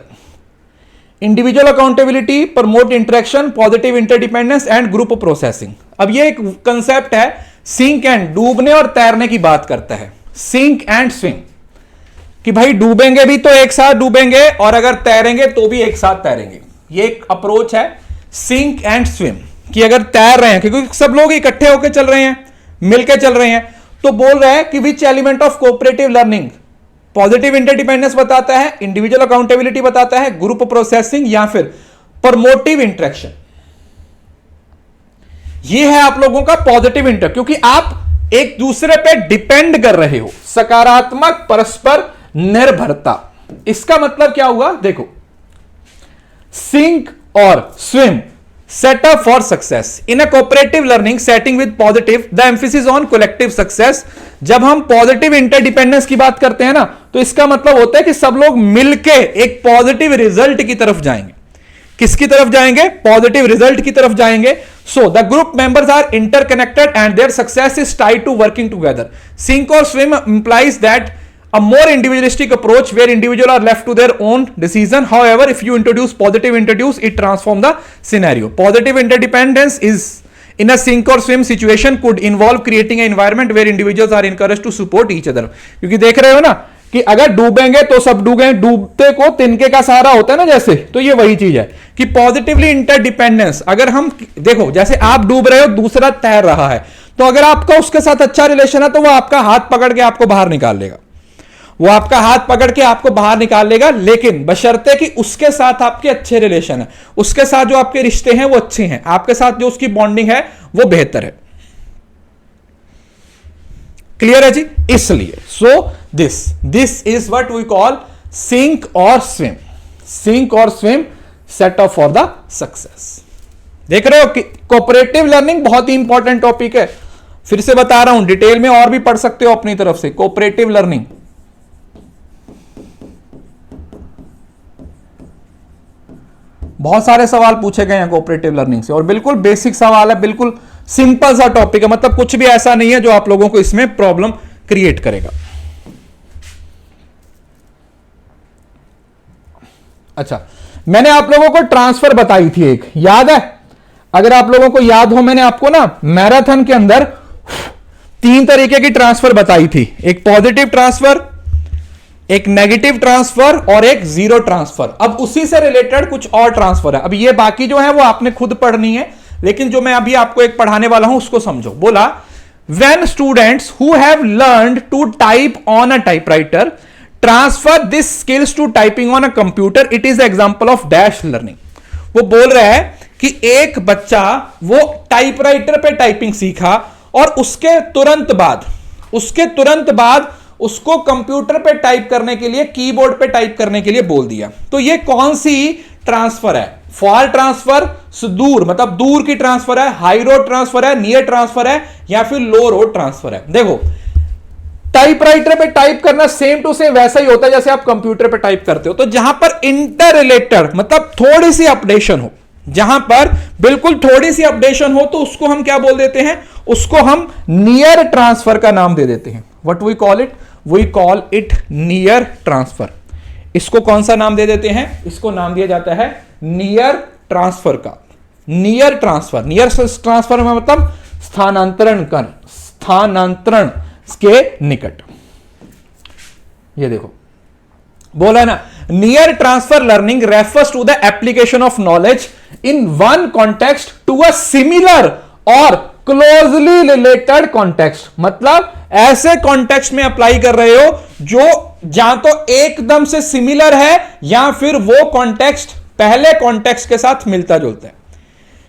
Individual accountability, promote interaction, positive interdependence and group processing। अब ये एक कंसेप्ट है, सिंक एंड, डूबने और तैरने की बात करता है, सिंक एंड स्विम, कि भाई डूबेंगे भी तो एक साथ डूबेंगे और अगर तैरेंगे तो भी एक साथ तैरेंगे। ये एक अप्रोच है सिंक एंड स्विम, कि अगर तैर रहे हैं, क्योंकि सब लोग इकट्ठे होकर चल रहे हैं, मिलकर चल रहे हैं, तो बोल रहा है कि which element of cooperative learning, positive interdependence बताता है, इंडिविजुअल अकाउंटेबिलिटी बताता है, ग्रुप प्रोसेसिंग या फिर प्रमोटिव इंटरेक्शन। ये है आप लोगों का पॉजिटिव इंटर, क्योंकि आप एक दूसरे पे डिपेंड कर रहे हो, सकारात्मक परस्पर निर्भरता। इसका मतलब क्या हुआ, देखो, सिंक और swim set up for success in a cooperative learning setting with positive, the emphasis on collective success। जब हम पॉजिटिव इंटरडिपेंडेंस की बात करते हैं ना, तो इसका मतलब होता है कि सब लोग मिलके एक पॉजिटिव रिजल्ट की तरफ जाएंगे। किसकी तरफ जाएंगे, पॉजिटिव रिजल्ट की तरफ जाएंगे। So the group members are interconnected and their success is tied to working together. Sink और swim implies that a more individualistic approach where individuals are left to their own decision. However, if you introduce positive introduce, it transform the scenario. Positive interdependence is in a sink or swim situation could involve creating an environment where individuals are encouraged to support each other। क्योंकि देख रहे हो ना कि अगर डूबेंगे तो सब डूबेंगे, डूबते को तिनके का सहारा होता है ना, जैसे, तो ये वही चीज है कि पॉजिटिवली इंटरडिपेंडेंस। अगर हम देखो, जैसे आप डूब रहे हो, दूसरा तैर रहा है, तो अगर आपका उसके साथ अच्छा रिलेशन है तो वो आपका हाथ पकड़ के आपको बाहर निकाल लेगा, वो आपका हाथ पकड़ के आपको बाहर निकाल लेगा, लेकिन बशर्ते कि उसके साथ आपके अच्छे रिलेशन है, उसके साथ जो आपके रिश्ते हैं वो अच्छे हैं, आपके साथ जो उसकी बॉन्डिंग है वो बेहतर है। क्लियर है जी? इसलिए so this is what we call sink और स्विम। सिंक और swim set up for the success. देख रहे हो कि कोऑपरेटिव लर्निंग बहुत ही इंपॉर्टेंट टॉपिक है। फिर से बता रहा हूं, डिटेल में और भी पढ़ सकते हो अपनी तरफ से। कोऑपरेटिव लर्निंग बहुत सारे सवाल पूछे गए हैं कोऑपरेटिव लर्निंग से, और बिल्कुल बेसिक सवाल है, बिल्कुल सिंपल सा टॉपिक है, मतलब कुछ भी ऐसा नहीं है जो आप लोगों को इसमें प्रॉब्लम क्रिएट करेगा। अच्छा, मैंने आप लोगों को ट्रांसफर बताई थी एक, याद है? अगर आप लोगों को याद हो, मैंने आपको ना मैराथन के अंदर 3 तरीके की ट्रांसफर बताई थी। एक पॉजिटिव ट्रांसफर, एक नेगेटिव ट्रांसफर और एक जीरो ट्रांसफर। अब उसी से रिलेटेड कुछ और ट्रांसफर है। अब ये बाकी जो है वो आपने खुद पढ़नी है, लेकिन जो मैं अभी आपको एक पढ़ाने वाला हूं उसको समझो। बोला when students who have learned to type on a typewriter transfer this skills to typing on a computer it is the example of dash learning। वो बोल रहा है कि एक बच्चा वो टाइपराइटर पे टाइपिंग सीखा और उसके तुरंत बाद उसको कंप्यूटर पे टाइप करने के लिए, कीबोर्ड पे टाइप करने के लिए बोल दिया। तो ये कौन सी ट्रांसफर है? फार ट्रांसफर, सुदूर मतलब दूर की ट्रांसफर है, हाई रोड ट्रांसफर है, नियर ट्रांसफर है, या फिर लो रोड ट्रांसफर है। देखो टाइपराइटर पे टाइप करना सेम टू सेम वैसा ही होता है जैसे आप कंप्यूटर पे टाइप करते हो। तो जहां पर इंटर रिलेटेड मतलब थोड़ी सी अपडेशन हो, जहां पर बिल्कुल थोड़ी सी अपडेशन हो, तो उसको हम क्या बोल देते हैं? उसको हम नियर ट्रांसफर का नाम दे देते हैं। What we call it? We call it near transfer. इसको कौन सा नाम दे देते हैं? इसको नाम दिया जाता है नियर ट्रांसफर का। नियर ट्रांसफर में मतलब स्थानांतरण के निकट। ये देखो बोला ना, near transfer learning refers to the application of knowledge in one context to a similar और क्लोजली रिलेटेड कॉन्टेक्स्ट। मतलब ऐसे कॉन्टेक्स्ट में अप्लाई कर रहे हो जो या तो एकदम से सिमिलर है या फिर वो कॉन्टेक्स्ट पहले कॉन्टेक्स्ट के साथ मिलता जुलता है।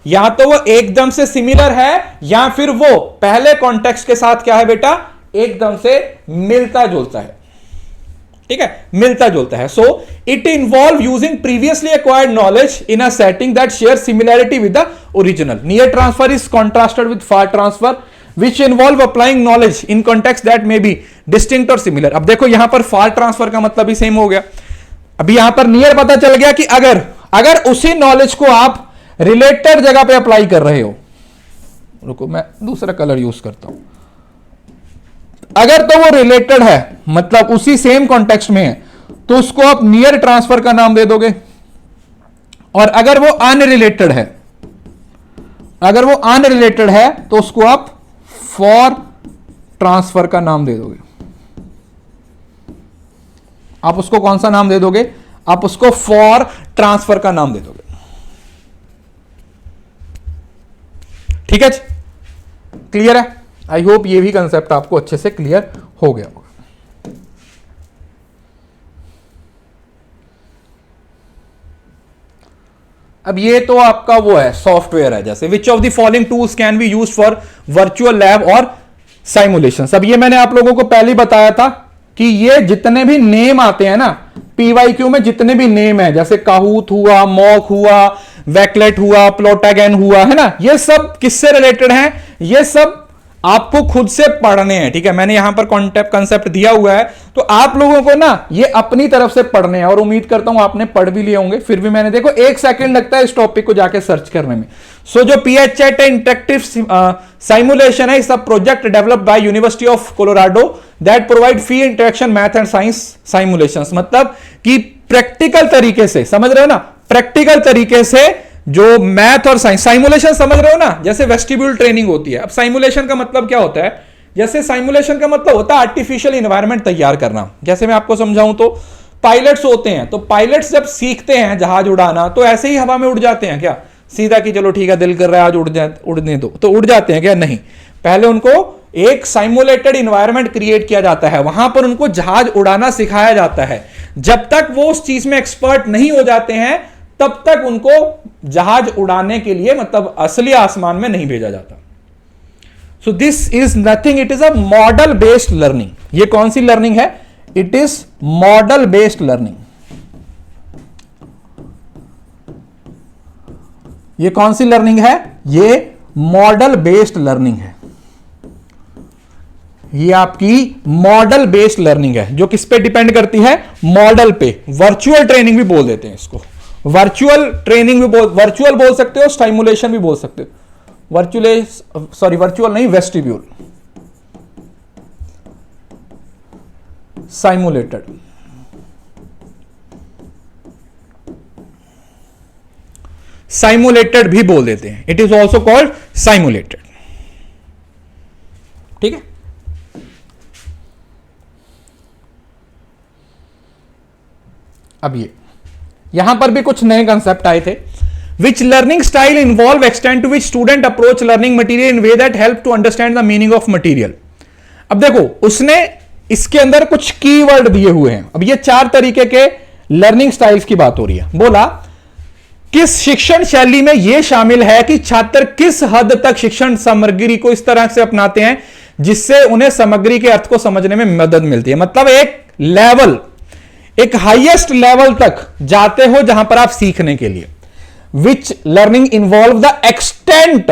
या तो वो एकदम से सिमिलर है या फिर वो पहले कॉन्टेक्स्ट के साथ क्या है बेटा? एकदम से मिलता जुलता है। ठीक है, मिलता जुलता है। So it involve using previously acquired knowledge in a setting that share similarity with the original. Near transfer is contrasted with far transfer which involve applying knowledge in context that may be distinct or similar। अब देखो यहां पर फार transfer का मतलब भी same हो गया। अभी यहां पर नियर पता चल गया कि अगर उसी नॉलेज को आप रिलेटेड जगह पे अप्लाई कर रहे हो, रुको मैं दूसरा कलर यूज करता हूं, अगर तो वो रिलेटेड है मतलब उसी सेम कॉन्टेक्स्ट में है तो उसको आप नियर ट्रांसफर का नाम दे दोगे। और अगर वो अनरिलेटेड है तो उसको आप फॉर ट्रांसफर का नाम दे दोगे। आप उसको कौन सा नाम दे दोगे? आप उसको फॉर ट्रांसफर का नाम दे दोगे। ठीक है, क्लियर है? आई होप ये भी कंसेप्ट आपको अच्छे से क्लियर हो गया होगा। अब ये तो आपका वो है सॉफ्टवेयर है, जैसे विच of the following tools can be used for virtual lab और साइमुलेशंस। अब ये मैंने आप लोगों को पहले ही बताया था कि ये जितने भी नेम आते हैं ना पीवाईक्यू में, जितने भी नेम है जैसे काहूत हुआ, मॉक हुआ, वैकलेट हुआ, प्लोटागैन हुआ, है ना, ये सब किससे रिलेटेड हैं? ये सब आपको खुद से पढ़ने हैं। ठीक है, मैंने यहां पर कंसेप्ट दिया हुआ है, तो आप लोगों को ना ये अपनी तरफ से पढ़ने हैं, और उम्मीद करता हूं आपने पढ़ भी लिए होंगे। फिर भी मैंने देखो 1 सेकंड लगता है इस टॉपिक को जाके सर्च करने में। सो जो PHAT इंटरेक्टिव साइमुलेशन है, इस project developed by University of Colorado that provide free interaction math and science simulations. मतलब कि प्रैक्टिकल तरीके से, समझ रहे हो ना, प्रैक्टिकल तरीके से जो मैथ और साइंस, साइमुलेशन समझ रहे हो ना, जैसे वेस्टिब्यूल ट्रेनिंग होती है। अब साइमुलेशन का मतलब क्या होता है? जैसे साइमुलेशन का मतलब होता है आर्टिफिशियल इन्वायरमेंट तैयार करना। जैसे मैं आपको समझाऊं तो पायलट्स होते हैं, तो पायलट्स जब सीखते हैं जहाज उड़ाना तो ऐसे ही हवा में उड़ जाते हैं क्या? सीधा कि चलो ठीक है दिल कर रहा है आज उड़ने दो, तो उड़ जाते हैं क्या? नहीं, पहले उनको एक साइमुलेटेड इन्वायरमेंट क्रिएट किया जाता है, वहां पर उनको जहाज उड़ाना सिखाया जाता है। जब तक वो उस चीज में एक्सपर्ट नहीं हो जाते हैं तब तक उनको जहाज उड़ाने के लिए मतलब असली आसमान में नहीं भेजा जाता। सो this is nothing, it is a model based learning. ये कौन सी लर्निंग है? It is model based learning. ये कौन सी लर्निंग है? ये मॉडल बेस्ड लर्निंग है। ये आपकी मॉडल बेस्ड लर्निंग है जो किस पे डिपेंड करती है? मॉडल पे। वर्चुअल ट्रेनिंग भी बोल देते हैं इसको। वर्चुअल ट्रेनिंग भी वर्चुअल बोल सकते हो, स्टाइमुलेशन भी बोल सकते हो। वर्चुअल नहीं, वेस्टिब्यूल, साइमुलेटेड। साइमुलेटेड भी बोल देते हैं, इट इज ऑल्सो कॉल्ड साइमुलेटेड। ठीक है, अब ये यहां पर भी कुछ नए कंसेप्ट आए थे. Which learning style involve extent to which student approach learning material in way that help to understand the meaning of material. अब देखो उसने इसके अंदर कुछ कीवर्ड दिए हुए हैं. अब ये 4 तरीके के लर्निंग स्टाइल्स की बात हो रही है. बोला किस शिक्षण शैली में यह शामिल है कि छात्र किस हद तक शिक्षण सामग्री को इस तरह से अपनाते हैं जिससे उन्हें सामग्री के अर्थ को समझने में मदद मिलती है. मतलब एक लेवल, एक हाईएस्ट लेवल तक जाते हो जहां पर आप सीखने के लिए. Which learning involve the extent,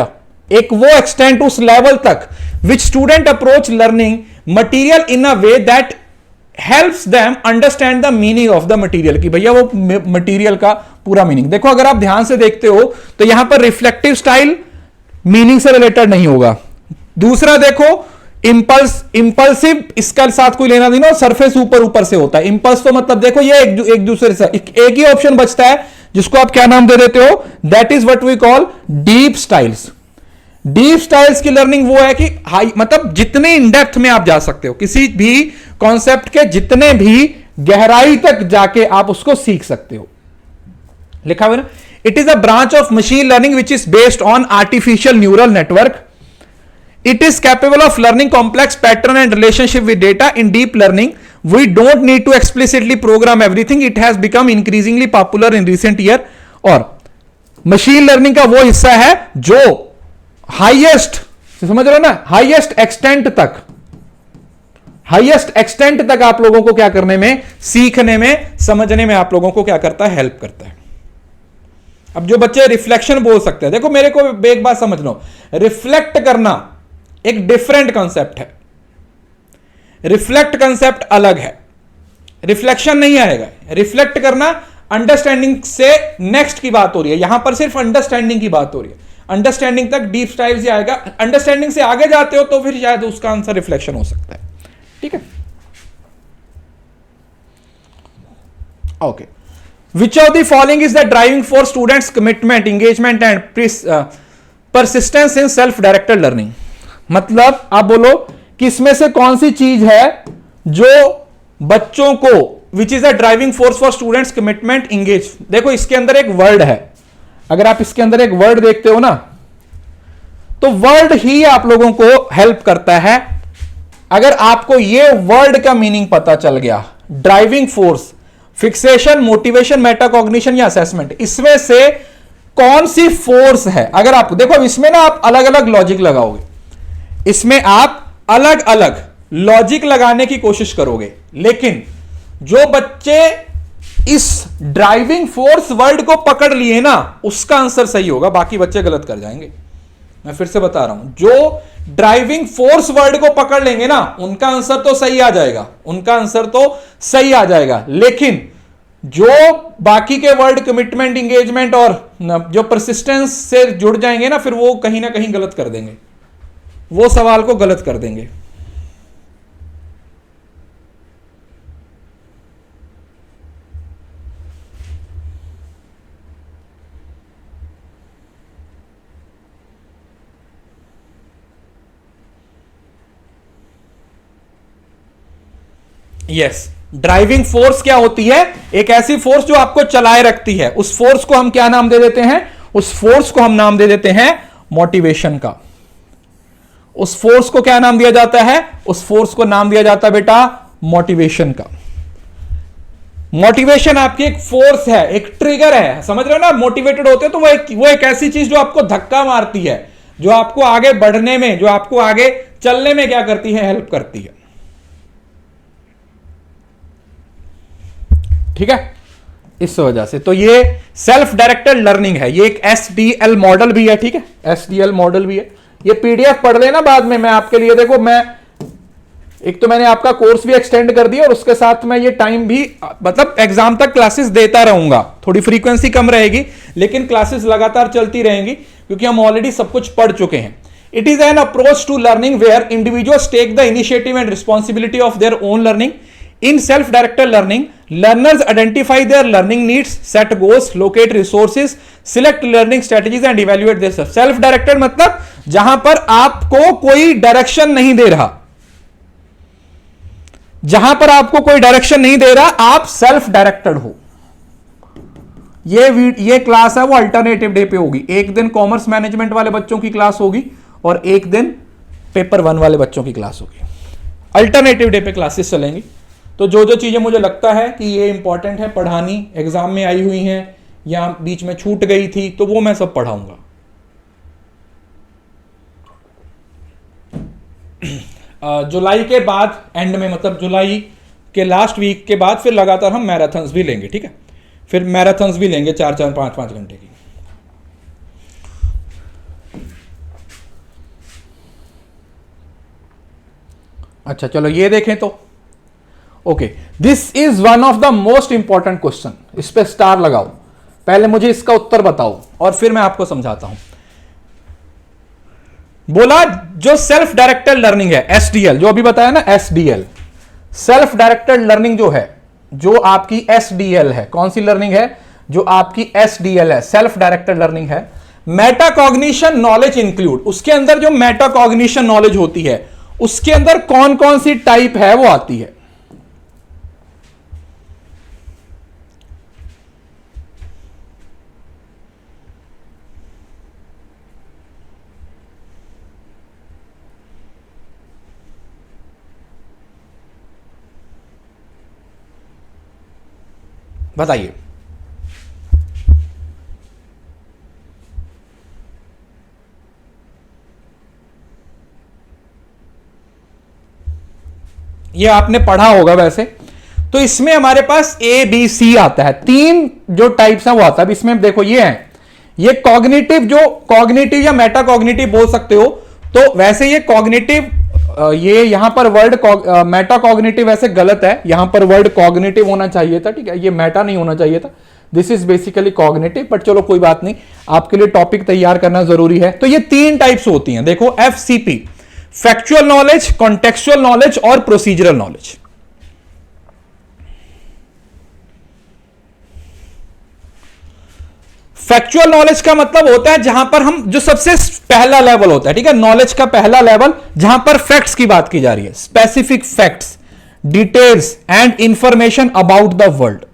एक वो एक्सटेंट उस लेवल तक which student approach learning material in a way that helps them understand the meaning of the material. कि भैया वो मटीरियल का पूरा मीनिंग देखो. अगर आप ध्यान से देखते हो तो यहां पर रिफ्लेक्टिव स्टाइल मीनिंग से रिलेटेड नहीं होगा. दूसरा देखो इंपल्सिव, इसका साथ कोई लेना देना, सरफेस ऊपर ऊपर से होता है. इंपल्स तो मतलब देखो ये एक दूसरे से एक ही ऑप्शन बचता है जिसको आप क्या नाम दे देते हो, that is what we call deep styles. Deep styles की लर्निंग वो है कि हाई, मतलब जितने इन डेप्थ में आप जा सकते हो, किसी भी कॉन्सेप्ट के जितने भी गहराई तक जाके आप उसको सीख सकते हो. लिखा हुआ ना, it is a branch of machine learning which is based on artificial neural network. It is capable of learning complex pattern and relationship with data. In deep learning, we don't need to explicitly program everything. It has become increasingly popular in recent year. और machine learning का वो हिस्सा है जो highest, समझ रहे हो ना, हाईएस्ट एक्सटेंट तक आप लोगों को क्या करने में, सीखने में, समझने में आप लोगों को क्या करता है, हेल्प करता है. अब जो बच्चे रिफ्लेक्शन बोल सकते हैं, देखो मेरे को एक बात समझ लो, रिफ्लेक्ट करना एक डिफरेंट कंसेप्ट है. रिफ्लेक्ट कंसेप्ट अलग है, रिफ्लेक्शन नहीं आएगा. रिफ्लेक्ट करना अंडरस्टैंडिंग से नेक्स्ट की बात हो रही है, यहां पर सिर्फ अंडरस्टैंडिंग की बात हो रही है. अंडरस्टैंडिंग तक डीप स्टाइल से आएगा. अंडरस्टैंडिंग से आगे जाते हो तो फिर शायद उसका आंसर रिफ्लेक्शन हो सकता है. ठीक है, okay. Which of the following is the driving force students commitment, engagement and persistence in self-directed learning? मतलब आप बोलो कि इसमें से कौन सी चीज है जो बच्चों को, which is a driving force for students commitment, engage. देखो इसके अंदर एक वर्ड है, अगर आप इसके अंदर एक वर्ड देखते हो ना तो वर्ड ही आप लोगों को हेल्प करता है. अगर आपको ये वर्ड का मीनिंग पता चल गया, driving force, fixation, motivation, metacognition या असेसमेंट, इसमें से कौन सी फोर्स है. अगर आप देखो इसमें ना आप अलग अलग लॉजिक लगाओगे, इसमें आप अलग अलग लॉजिक लगाने की कोशिश करोगे, लेकिन जो बच्चे इस ड्राइविंग फोर्स वर्ड को पकड़ लिए ना उसका आंसर सही होगा, बाकी बच्चे गलत कर जाएंगे. मैं फिर से बता रहा हूं, जो ड्राइविंग फोर्स वर्ड को पकड़ लेंगे ना उनका आंसर तो सही आ जाएगा, उनका आंसर तो सही आ जाएगा. लेकिन जो बाकी के वर्ड कमिटमेंट, इंगेजमेंट और जो परसिस्टेंस से जुड़ जाएंगे ना, फिर वो कहीं ना कहीं गलत कर देंगे, वो सवाल को गलत कर देंगे. यस, ड्राइविंग फोर्स क्या होती है, एक ऐसी फोर्स जो आपको चलाए रखती है. उस फोर्स को हम क्या नाम दे देते हैं, उस फोर्स को हम नाम दे देते हैं मोटिवेशन का. उस फोर्स को क्या नाम दिया जाता है, उस फोर्स को नाम दिया जाता है बेटा मोटिवेशन का. मोटिवेशन आपकी एक फोर्स है, एक ट्रिगर है, समझ रहे हो ना. मोटिवेटेड होते हो तो वो एक ऐसी चीज जो आपको धक्का मारती है, जो आपको आगे बढ़ने में, जो आपको आगे चलने में क्या करती है, हेल्प करती है. ठीक है, इस वजह से तो ये सेल्फ डायरेक्टेड लर्निंग है. ये एक SDL मॉडल भी है. ठीक है, SDL मॉडल भी है. ये PDF पढ़ लेना बाद में, मैं आपके लिए देखो, मैं एक तो मैंने आपका कोर्स भी एक्सटेंड कर दिया और उसके साथ मैं ये टाइम भी, मतलब एग्जाम तक क्लासेस देता रहूंगा. थोड़ी फ्रीक्वेंसी कम रहेगी लेकिन क्लासेस लगातार चलती रहेंगी क्योंकि हम ऑलरेडी सब कुछ पढ़ चुके हैं. It is an approach to learning where individuals take the initiative and responsibility of their own learning. In self-directed learning, learners identify their learning needs, set goals, locate resources, select learning strategies and evaluate their self. Self-directed मतलब जहां पर आपको कोई direction नहीं दे रहा, जहां पर आपको कोई डायरेक्शन नहीं दे रहा, आप सेल्फ डायरेक्टेड हो. ये क्लास है वो अल्टरनेटिव डे पे होगी। एक दिन कॉमर्स मैनेजमेंट वाले बच्चों की क्लास होगी और एक दिन पेपर 1 वाले बच्चों की क्लास होगी। अल्टरनेटिव डे पे क्लासेस चलेंगी। तो जो जो चीजें मुझे लगता है कि ये इंपॉर्टेंट है पढ़ानी, एग्जाम में आई हुई हैं या बीच में छूट गई थी, तो वो मैं सब पढ़ाऊंगा। जुलाई के बाद एंड में, मतलब जुलाई के लास्ट वीक के बाद फिर लगातार हम मैराथन्स भी लेंगे, ठीक है। फिर मैराथन्स भी लेंगे 4-4, 5-5 घंटे की। अच्छा चलो ये देखें तो okay, this is one of the most important question. इस पे स्टार लगाओ। पहले मुझे इसका उत्तर बताओ और फिर मैं आपको समझाता हूं। बोला जो सेल्फ डायरेक्टेड लर्निंग है, एसडीएल, जो अभी बताया ना एसडीएल, सेल्फ डायरेक्टेड लर्निंग जो है, जो आपकी एसडीएल है, कौन सी लर्निंग है? जो आपकी एसडीएल है, सेल्फ डायरेक्टेड लर्निंग है। मेटाकॉग्निशन नॉलेज इंक्लूड, उसके अंदर जो मेटाकॉग्निशन नॉलेज होती है उसके अंदर कौन कौन सी टाइप है वो आती है। बताइए। ये आपने पढ़ा होगा वैसे। तो इसमें हमारे पास ए बी सी आता है, 3 जो टाइप्स हैं वो आता है। अब इसमें देखो ये है, ये कॉग्निटिव, जो कॉग्निटिव या मेटा कॉग्निटिव बोल सकते हो। तो वैसे ये कॉग्निटिव, ये यहां पर वर्ड मेटा कॉग्निटिव वैसे गलत है, यहां पर वर्ड कॉग्निटिव होना चाहिए था, ठीक है, ये मेटा नहीं होना चाहिए था। This is basically cognitive, but चलो कोई बात नहीं, आपके लिए टॉपिक तैयार करना जरूरी है। तो ये 3 टाइप्स होती हैं, देखो FCP, factual knowledge, contextual knowledge और प्रोसीजरल नॉलेज। फैक्चुअल नॉलेज का मतलब होता है जहां पर हम, जो सबसे पहला लेवल होता है, ठीक है, नॉलेज का पहला लेवल, जहां पर फैक्ट्स की बात की जा रही है, specific facts, details and information about the world.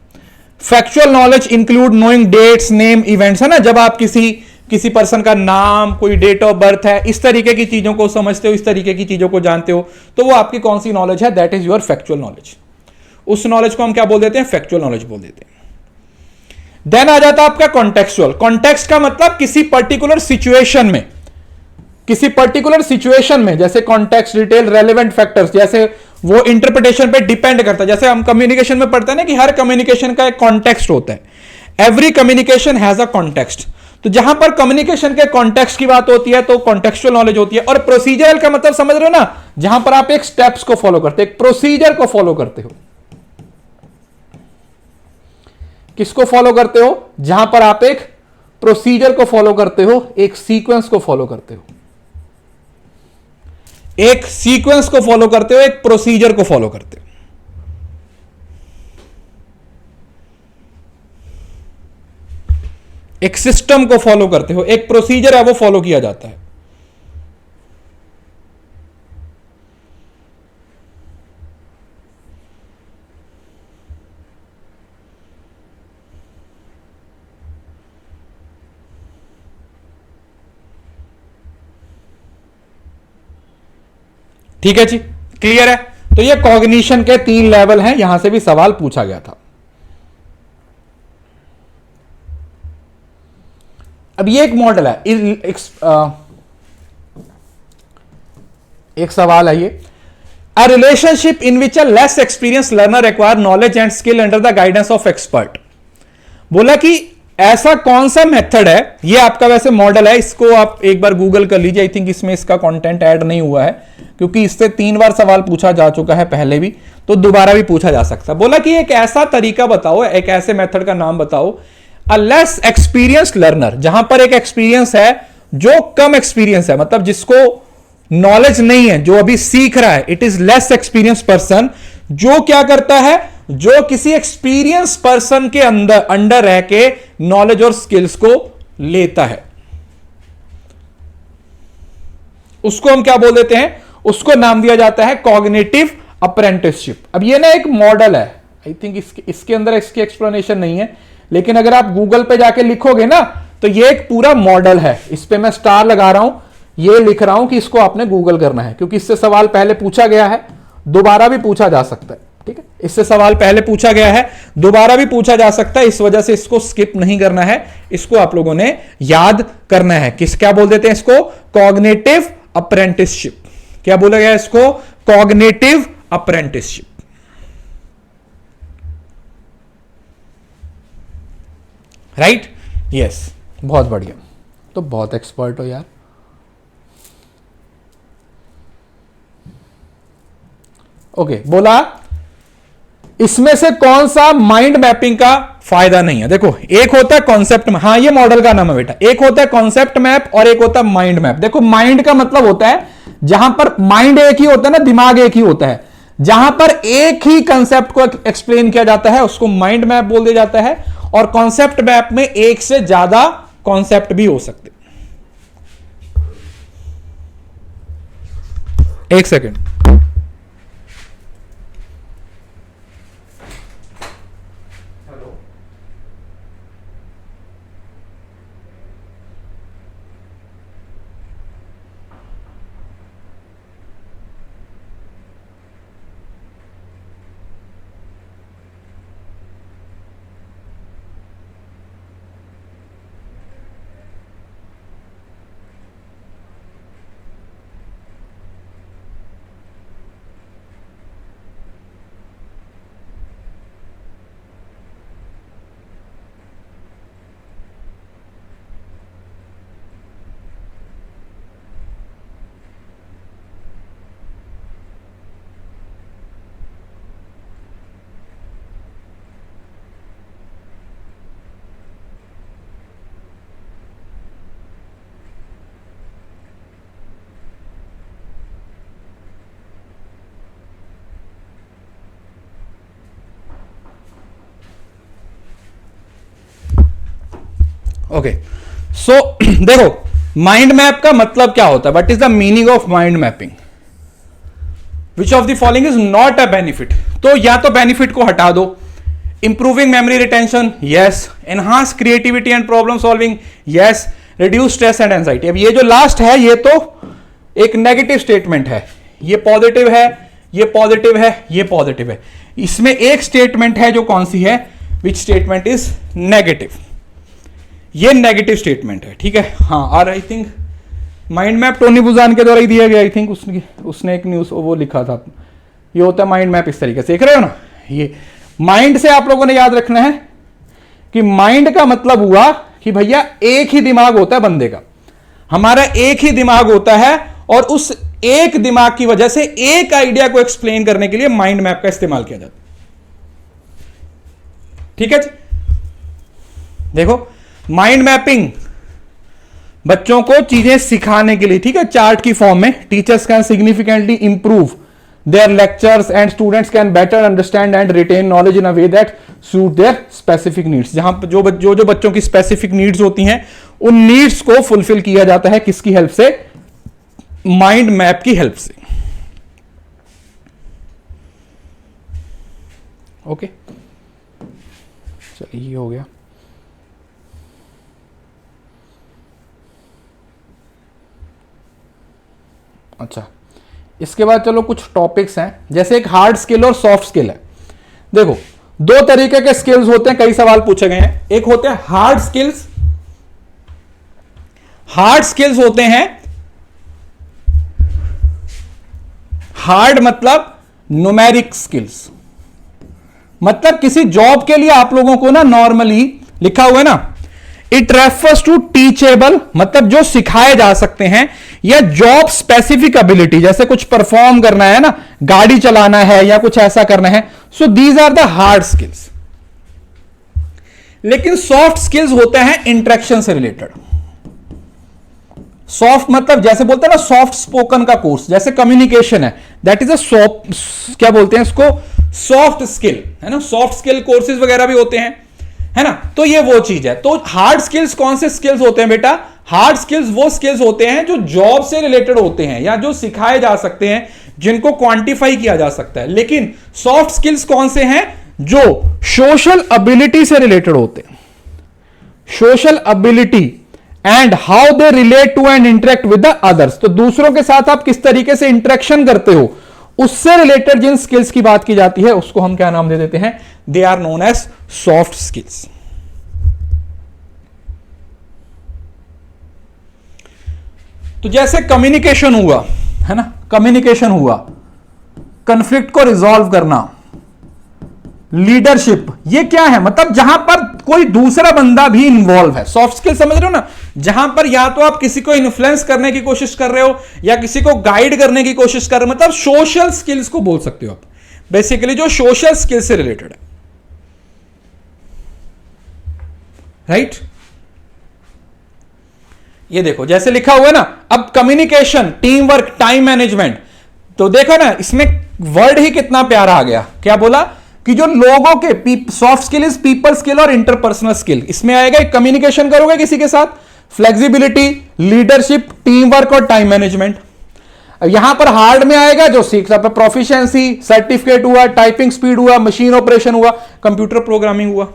Factual knowledge include knowing dates, name, events, है ना, जब आप किसी पर्सन का नाम, कोई डेट ऑफ बर्थ है, इस तरीके की चीजों को समझते हो, इस तरीके की चीजों को जानते हो, तो वो आपकी कौन सी नॉलेज है? That is your factual knowledge. उस नॉलेज को हम क्या बोल देते हैं? फैक्चुअल नॉलेज बोल देते हैं। देन आ जाता है आपका कॉन्टेक्चुअल। कॉन्टेक्स्ट का मतलब किसी पर्टिकुलर सिचुएशन में, जैसे कॉन्टेक्स्ट, डिटेल, रेलेवेंट फैक्टर्स, जैसे वो इंटरप्रिटेशन पे डिपेंड करता है। जैसे हम कम्युनिकेशन में पढ़ते हैं ना कि हर कम्युनिकेशन का एक कॉन्टेक्स्ट होता है, every communication has a context. तो जहां पर कम्युनिकेशन के कॉन्टेक्स्ट की बात होती है तो कॉन्टेक्चुअल नॉलेज होती है। और प्रोसीजरल का मतलब समझ रहे हो ना, जहां पर आप एक स्टेप्स को फॉलो करते हो, एक प्रोसीजर को फॉलो करते हो। किसको फॉलो करते हो? जहां पर आप एक प्रोसीजर को फॉलो करते हो, एक सीक्वेंस को फॉलो करते हो, एक सीक्वेंस को फॉलो करते हो, एक प्रोसीजर को फॉलो करते हो। एक सिस्टम को फॉलो करते हो, एक प्रोसीजर है वो फॉलो किया जाता है। ठीक है जी, क्लियर है? तो ये कॉग्निशन के 3 लेवल हैं, यहां से भी सवाल पूछा गया था। अब ये एक मॉडल है, एक सवाल है ये, a relationship in which a less experience learner acquire knowledge and skill under the guidance of expert. बोला कि ऐसा कौन सा मेथड है, ये आपका वैसे मॉडल है, इसको आप एक बार गूगल कर लीजिए। आई थिंक इसमें इसका कंटेंट ऐड नहीं हुआ है, क्योंकि इससे 3 बार सवाल पूछा जा चुका है पहले भी, तो दोबारा भी पूछा जा सकता है। बोला कि एक ऐसा तरीका बताओ, एक ऐसे मेथड का नाम बताओ, अ लेस एक्सपीरियंस लर्नर, जहां पर एक एक्सपीरियंस है जो कम एक्सपीरियंस है, मतलब जिसको नॉलेज नहीं है, जो अभी सीख रहा है, it is less experience person, जो क्या करता है, जो किसी एक्सपीरियंस पर्सन के अंडर रह के नॉलेज और स्किल्स को लेता है, उसको हम क्या बोल देते हैं? उसको नाम दिया जाता है कॉग्निटिव अप्रेंटिसशिप। अब ये ना एक मॉडल है, आई थिंक इसके अंदर इसकी एक्सप्लेनेशन नहीं है, लेकिन अगर आप गूगल पे जाके लिखोगे ना तो ये एक पूरा मॉडल है, इस पे मैं स्टार लगा रहा हूं, ये लिख रहा हूं कि इसको आपने गूगल करना है, क्योंकि इससे सवाल पहले पूछा गया है, दोबारा भी पूछा जा सकता है। ठीक है, इससे सवाल पहले पूछा गया है, दोबारा भी पूछा जा सकता है, इस वजह से इसको स्किप नहीं करना है, इसको आप लोगों ने याद करना है। क्या बोल देते हैं इसको? Cognitive apprenticeship. क्या बोला गया इसको? Cognitive apprenticeship. राइट? यस, बहुत बढ़िया, तो बहुत एक्सपर्ट हो यार। ओके, बोला इसमें से कौन सा माइंड मैपिंग का फायदा नहीं है? देखो, एक होता है कॉन्सेप्ट, हाँ ये मॉडल का नाम है बेटा, एक होता है कॉन्सेप्ट मैप और एक होता है माइंड मैप। देखो, माइंड का मतलब होता है जहां पर माइंड एक ही होता है ना, दिमाग एक ही होता है, जहां पर एक ही कंसेप्ट को एक्सप्लेन किया जाता है उसको माइंड मैप बोल दिया जाता है। और कॉन्सेप्ट मैप में एक से ज्यादा कॉन्सेप्ट भी हो सकते। एक सेकेंड, ओके, सो देखो माइंड मैप का मतलब क्या होता है? What is the meaning of mind mapping? Which of the following is not a benefit? तो या तो बेनिफिट को हटा दो। Improving memory retention, yes. Enhance creativity and problem solving, yes. Reduce stress and anxiety. अब ये जो लास्ट है ये तो एक नेगेटिव स्टेटमेंट है, ये पॉजिटिव है, ये पॉजिटिव है, ये पॉजिटिव है। इसमें एक स्टेटमेंट है जो कौन सी है? Which statement is negative? ये नेगेटिव स्टेटमेंट है, ठीक है। हाँ, और I think mind map Tony Buzan के द्वारा ही दिया गया। आई थिंक उसने एक न्यूज वो लिखा था, ये होता है माइंड मैप। इस तरीके से देख रहे हो ना, ये माइंड से आप लोगों ने याद रखना है कि माइंड का मतलब हुआ कि भैया एक ही दिमाग होता है बंदे का, हमारा एक ही दिमाग होता है, और उस एक दिमाग की वजह से एक आइडिया को एक्सप्लेन करने के लिए माइंड मैप का इस्तेमाल किया जाता है। ठीक है जी, देखो माइंड मैपिंग बच्चों को चीजें सिखाने के लिए, ठीक है, चार्ट की फॉर्म में। Teachers can significantly improve their lectures and students can better understand and retain knowledge in a way that suit their specific needs. जहां जो बच्चों की स्पेसिफिक नीड्स होती हैं, उन नीड्स को फुलफिल किया जाता है किसकी हेल्प से? माइंड मैप की हेल्प से। ओके, चलिए ये हो गया। अच्छा, इसके बाद चलो कुछ टॉपिक्स हैं, जैसे एक हार्ड स्किल और सॉफ्ट स्किल है। देखो, दो तरीके के स्किल्स होते हैं, कई सवाल पूछे गए हैं। एक होते हैं हार्ड स्किल्स। हार्ड स्किल्स होते हैं, हार्ड मतलब न्यूमेरिक स्किल्स, मतलब किसी जॉब के लिए आप लोगों को ना नॉर्मली लिखा हुआ है ना, इट रेफर्स टू टीचेबल, मतलब जो सिखाए जा सकते हैं, या जॉब स्पेसिफिक एबिलिटी, जैसे कुछ परफॉर्म करना है ना, गाड़ी चलाना है या कुछ ऐसा करना है। So these are the hard skills. लेकिन सॉफ्ट स्किल्स होते हैं इंटरेक्शन से रिलेटेड। सॉफ्ट मतलब जैसे बोलते हैं ना सॉफ्ट स्पोकन का कोर्स, जैसे कम्युनिकेशन है, दैट इज अ सॉफ्ट, क्या बोलते हैं इसको, सॉफ्ट स्किल, है ना। सॉफ्ट स्किल कोर्सेज वगैरह भी होते हैं, है ना। तो ये वो चीज है। तो हार्ड स्किल्स कौन से स्किल्स होते हैं बेटा? हार्ड स्किल्स वो स्किल्स होते हैं जो जॉब से रिलेटेड होते हैं या जो सिखाए जा सकते हैं, जिनको क्वांटिफाई किया जा सकता है। लेकिन सॉफ्ट स्किल्स कौन से हैं? जो सोशल एबिलिटी से रिलेटेड होते हैं, social ability and how they relate to and interact with the others. तो दूसरों के साथ आप किस तरीके से इंटरेक्शन करते हो, उससे रिलेटेड जिन स्किल्स की बात की जाती है उसको हम क्या नाम दे देते हैं, they are known as soft skills. तो जैसे कम्युनिकेशन हुआ है ना, कम्युनिकेशन हुआ, कॉन्फ्लिक्ट को रिजॉल्व करना, लीडरशिप, ये क्या है, मतलब जहां पर कोई दूसरा बंदा भी इन्वॉल्व है, सॉफ्ट स्किल समझ रहे हो ना, जहां पर या तो आप किसी को इन्फ्लुएंस करने की कोशिश कर रहे हो या किसी को गाइड करने की कोशिश कर रहे हो, मतलब सोशल स्किल्स को बोल सकते हो आप, बेसिकली जो सोशल स्किल से रिलेटेड है, राइट। ये देखो जैसे लिखा हुआ है ना, अब communication, team work, time management, तो देखो ना इसमें वर्ड ही कितना प्यारा आ गया, क्या बोला कि जो लोगों के soft skill is people skill और इंटरपर्सनल स्किल, इसमें आएगा कम्युनिकेशन करोगे किसी के साथ, फ्लेक्सिबिलिटी, लीडरशिप, टीम वर्क और टाइम मैनेजमेंट। यहां पर हार्ड में आएगा जो सीखता है, प्रोफिशिएंसी, सर्टिफिकेट हुआ, टाइपिंग स्पीड हुआ, मशीन ऑपरेशन हुआ, कंप्यूटर प्रोग्रामिंग हुआ।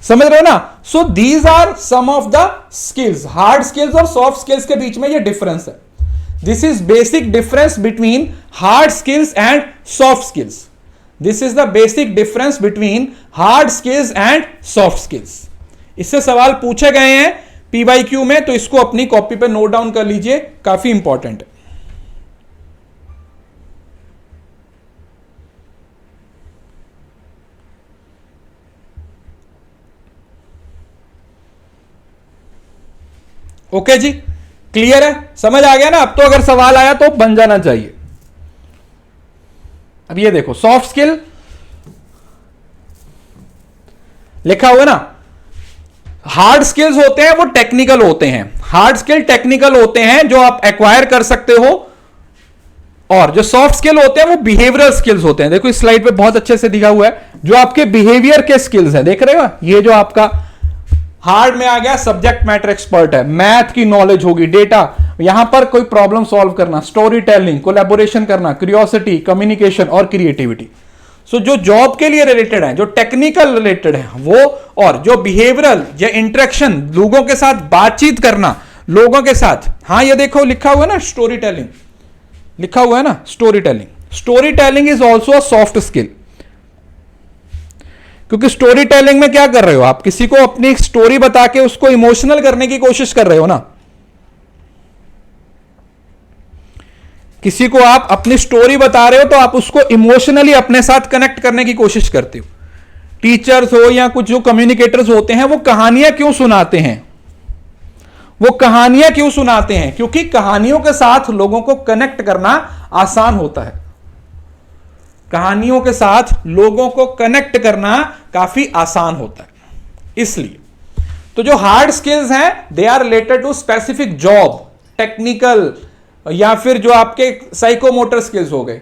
समझ रहे हो ना। So these are some of the skills, hard skills और सॉफ्ट स्किल्स के बीच में ये डिफरेंस है। This is basic difference between hard skills and soft skills. This is the basic difference between hard skills and soft skills. इससे सवाल पूछे गए हैं पीवाईक्यू में, तो इसको अपनी कॉपी पे नोट डाउन कर लीजिए, काफी इंपॉर्टेंट है। ओके जी, क्लियर है, समझ आ गया ना। अब तो अगर सवाल आया तो बन जाना चाहिए। अब ये देखो सॉफ्ट स्किल लिखा हुआ ना, हार्ड स्किल्स होते हैं वो टेक्निकल होते हैं, हार्ड स्किल टेक्निकल होते हैं जो आप एक्वायर कर सकते हो, और जो सॉफ्ट स्किल होते हैं वो बिहेवियरल स्किल्स होते हैं। देखो इस स्लाइड पे बहुत अच्छे से दिखा हुआ है, जो आपके बिहेवियर के स्किल्स हैं, देख रहे हो, ये जो आपका हार्ड में आ गया सब्जेक्ट मैटर एक्सपर्ट है, मैथ की नॉलेज होगी, डेटा, यहां पर कोई प्रॉब्लम सॉल्व करना, स्टोरी टेलिंग, कोलैबोरेशन करना, क्यूरियोसिटी, कम्युनिकेशन और क्रिएटिविटी। सो जो जॉब के लिए रिलेटेड है, जो टेक्निकल रिलेटेड है वो, और जो बिहेवियरल या इंटरेक्शन, लोगों के साथ बातचीत करना, लोगों के साथ, हाँ ये देखो लिखा हुआ है ना स्टोरी टेलिंग, लिखा हुआ है ना story telling. Story telling is also a soft skill, क्योंकि स्टोरी टेलिंग में क्या कर रहे हो आप, किसी को अपनी स्टोरी बता के उसको इमोशनल करने की कोशिश कर रहे हो ना। किसी को आप अपनी स्टोरी बता रहे हो तो आप उसको इमोशनली अपने साथ कनेक्ट करने की कोशिश करते हो। टीचर्स हो या कुछ जो कम्युनिकेटर्स होते हैं, वो कहानियां क्यों सुनाते हैं, वो कहानियां क्यों सुनाते हैं, क्योंकि कहानियों के साथ लोगों को कनेक्ट करना आसान होता है। कहानियों के साथ लोगों को कनेक्ट करना काफी आसान होता है, इसलिए। तो जो हार्ड स्किल्स हैं they are related to specific job, technical, या फिर जो आपके साइकोमोटर स्किल्स हो गए।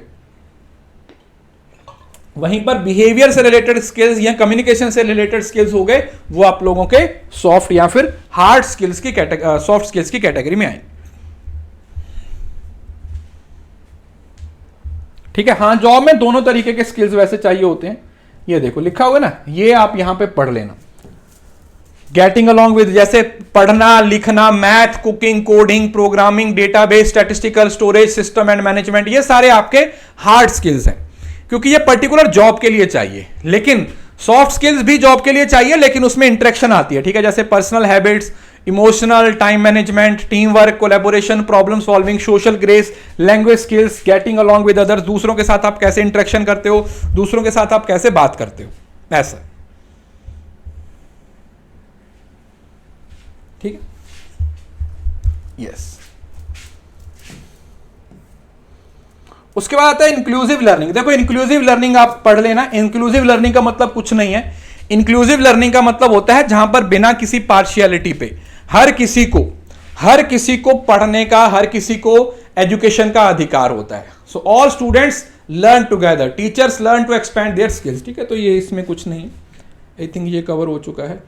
वहीं पर बिहेवियर से रिलेटेड स्किल्स या कम्युनिकेशन से रिलेटेड स्किल्स हो गए, वो आप लोगों के सॉफ्ट या फिर हार्ड स्किल्स की सॉफ्ट स्किल्स की कैटेगरी में आए। ठीक है, हाँ जॉब में दोनों तरीके के स्किल्स वैसे चाहिए होते हैं। ये देखो लिखा हुआ है ना, ये आप यहां पे पढ़ लेना। गेटिंग अलोंग विद, जैसे पढ़ना, लिखना, math, cooking, coding, programming, database, statistical, storage system and management, ये सारे आपके हार्ड स्किल्स हैं, क्योंकि ये पर्टिकुलर जॉब के लिए चाहिए। लेकिन सॉफ्ट स्किल्स भी जॉब के लिए चाहिए, लेकिन उसमें इंटरेक्शन आती है। ठीक है, जैसे personal habits, emotional, time management, team work, collaboration, problem solving, social grace, language skills, getting along with others, दूसरों के साथ आप कैसे इंटरेक्शन करते हो, दूसरों के साथ आप कैसे बात करते हो, ऐसा। ठीक है, यस। उसके बाद आता है इंक्लूसिव लर्निंग। देखो इंक्लूसिव लर्निंग आप पढ़ लेना। इंक्लूसिव लर्निंग का मतलब कुछ नहीं है। इंक्लूसिव लर्निंग का मतलब होता है जहां पर बिना किसी पार्शियलिटी पे हर किसी को पढ़ने का, हर किसी को एजुकेशन का अधिकार होता है। So all students learn together, teachers learn to expand their skills. ठीक है, तो ये इसमें कुछ नहीं, आई थिंक ये कवर हो चुका है।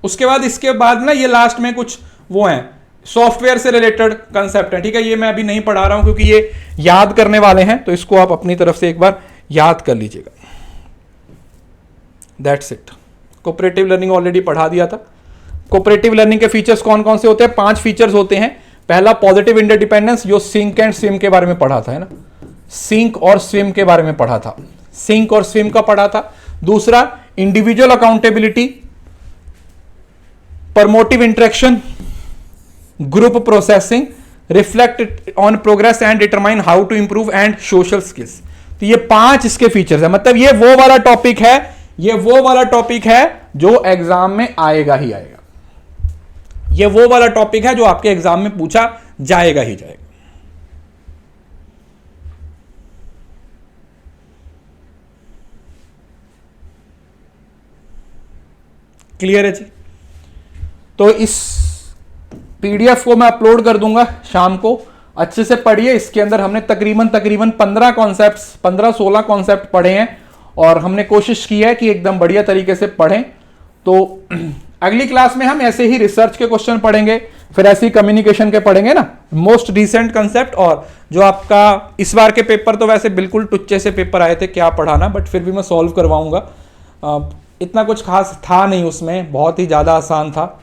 उसके बाद इसके बाद ना ये लास्ट में कुछ वो है, सॉफ्टवेयर से रिलेटेड कंसेप्ट है, ठीक है। ये मैं अभी नहीं पढ़ा रहा हूं क्योंकि ये याद करने वाले हैं, तो इसको आप अपनी तरफ से एक बार याद कर लीजिएगा। That's it. Cooperative learning already पढ़ा दिया था। कोऑपरेटिव लर्निंग के फीचर्स कौन कौन से होते हैं? 5 फीचर्स होते हैं। पहला पॉजिटिव इंटरडिपेंडेंस, जो सिंक एंड स्विम के बारे में पढ़ा था, है ना, सिंक और स्विम के बारे में पढ़ा था, सिंक और स्विम का पढ़ा था। दूसरा individual accountability, promotive interaction, group processing, reflect on progress and determine how to improve and social skills. तो ये 5 इसके फीचर्स है। मतलब ये वो वाला टॉपिक है, ये वो वाला टॉपिक है जो एग्जाम में आएगा ही आएगा। ये वो वाला टॉपिक है जो आपके एग्जाम में पूछा जाएगा ही जाएगा। क्लियर है जी? तो इस पीडीएफ को मैं अपलोड कर दूंगा शाम को, अच्छे से पढ़िए। इसके अंदर हमने तकरीबन 15 कॉन्सेप्ट्स, 15-16 कॉन्सेप्ट पढ़े हैं और हमने कोशिश की है कि एकदम बढ़िया तरीके से पढ़ें। तो अगली क्लास में हम ऐसे ही रिसर्च के क्वेश्चन पढ़ेंगे, फिर ऐसे ही कम्युनिकेशन के पढ़ेंगे ना, मोस्ट रिसेंट कंसेप्ट। और जो आपका इस बार के पेपर तो वैसे बिल्कुल टुच्चे से पेपर आए थे, क्या पढ़ाना, बट फिर भी मैं सॉल्व करवाऊंगा। इतना कुछ खास था नहीं उसमें, बहुत ही ज़्यादा आसान था।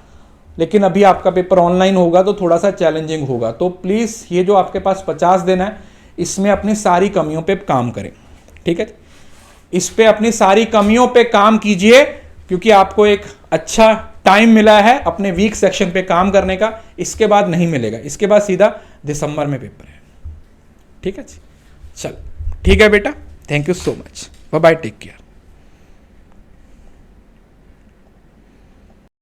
लेकिन अभी आपका पेपर ऑनलाइन होगा तो थोड़ा सा चैलेंजिंग होगा। तो प्लीज़ ये जो आपके पास 50 दिन है, इसमें अपनी सारी कमियों पे काम करें, ठीक है। इस पे अपनी सारी कमियों पे काम कीजिए, क्योंकि आपको एक अच्छा टाइम मिला है अपने वीक सेक्शन पे काम करने का। इसके बाद नहीं मिलेगा, इसके बाद सीधा दिसंबर में पेपर है, ठीक है जी। चल ठीक है बेटा, thank you so much, bye bye, take care.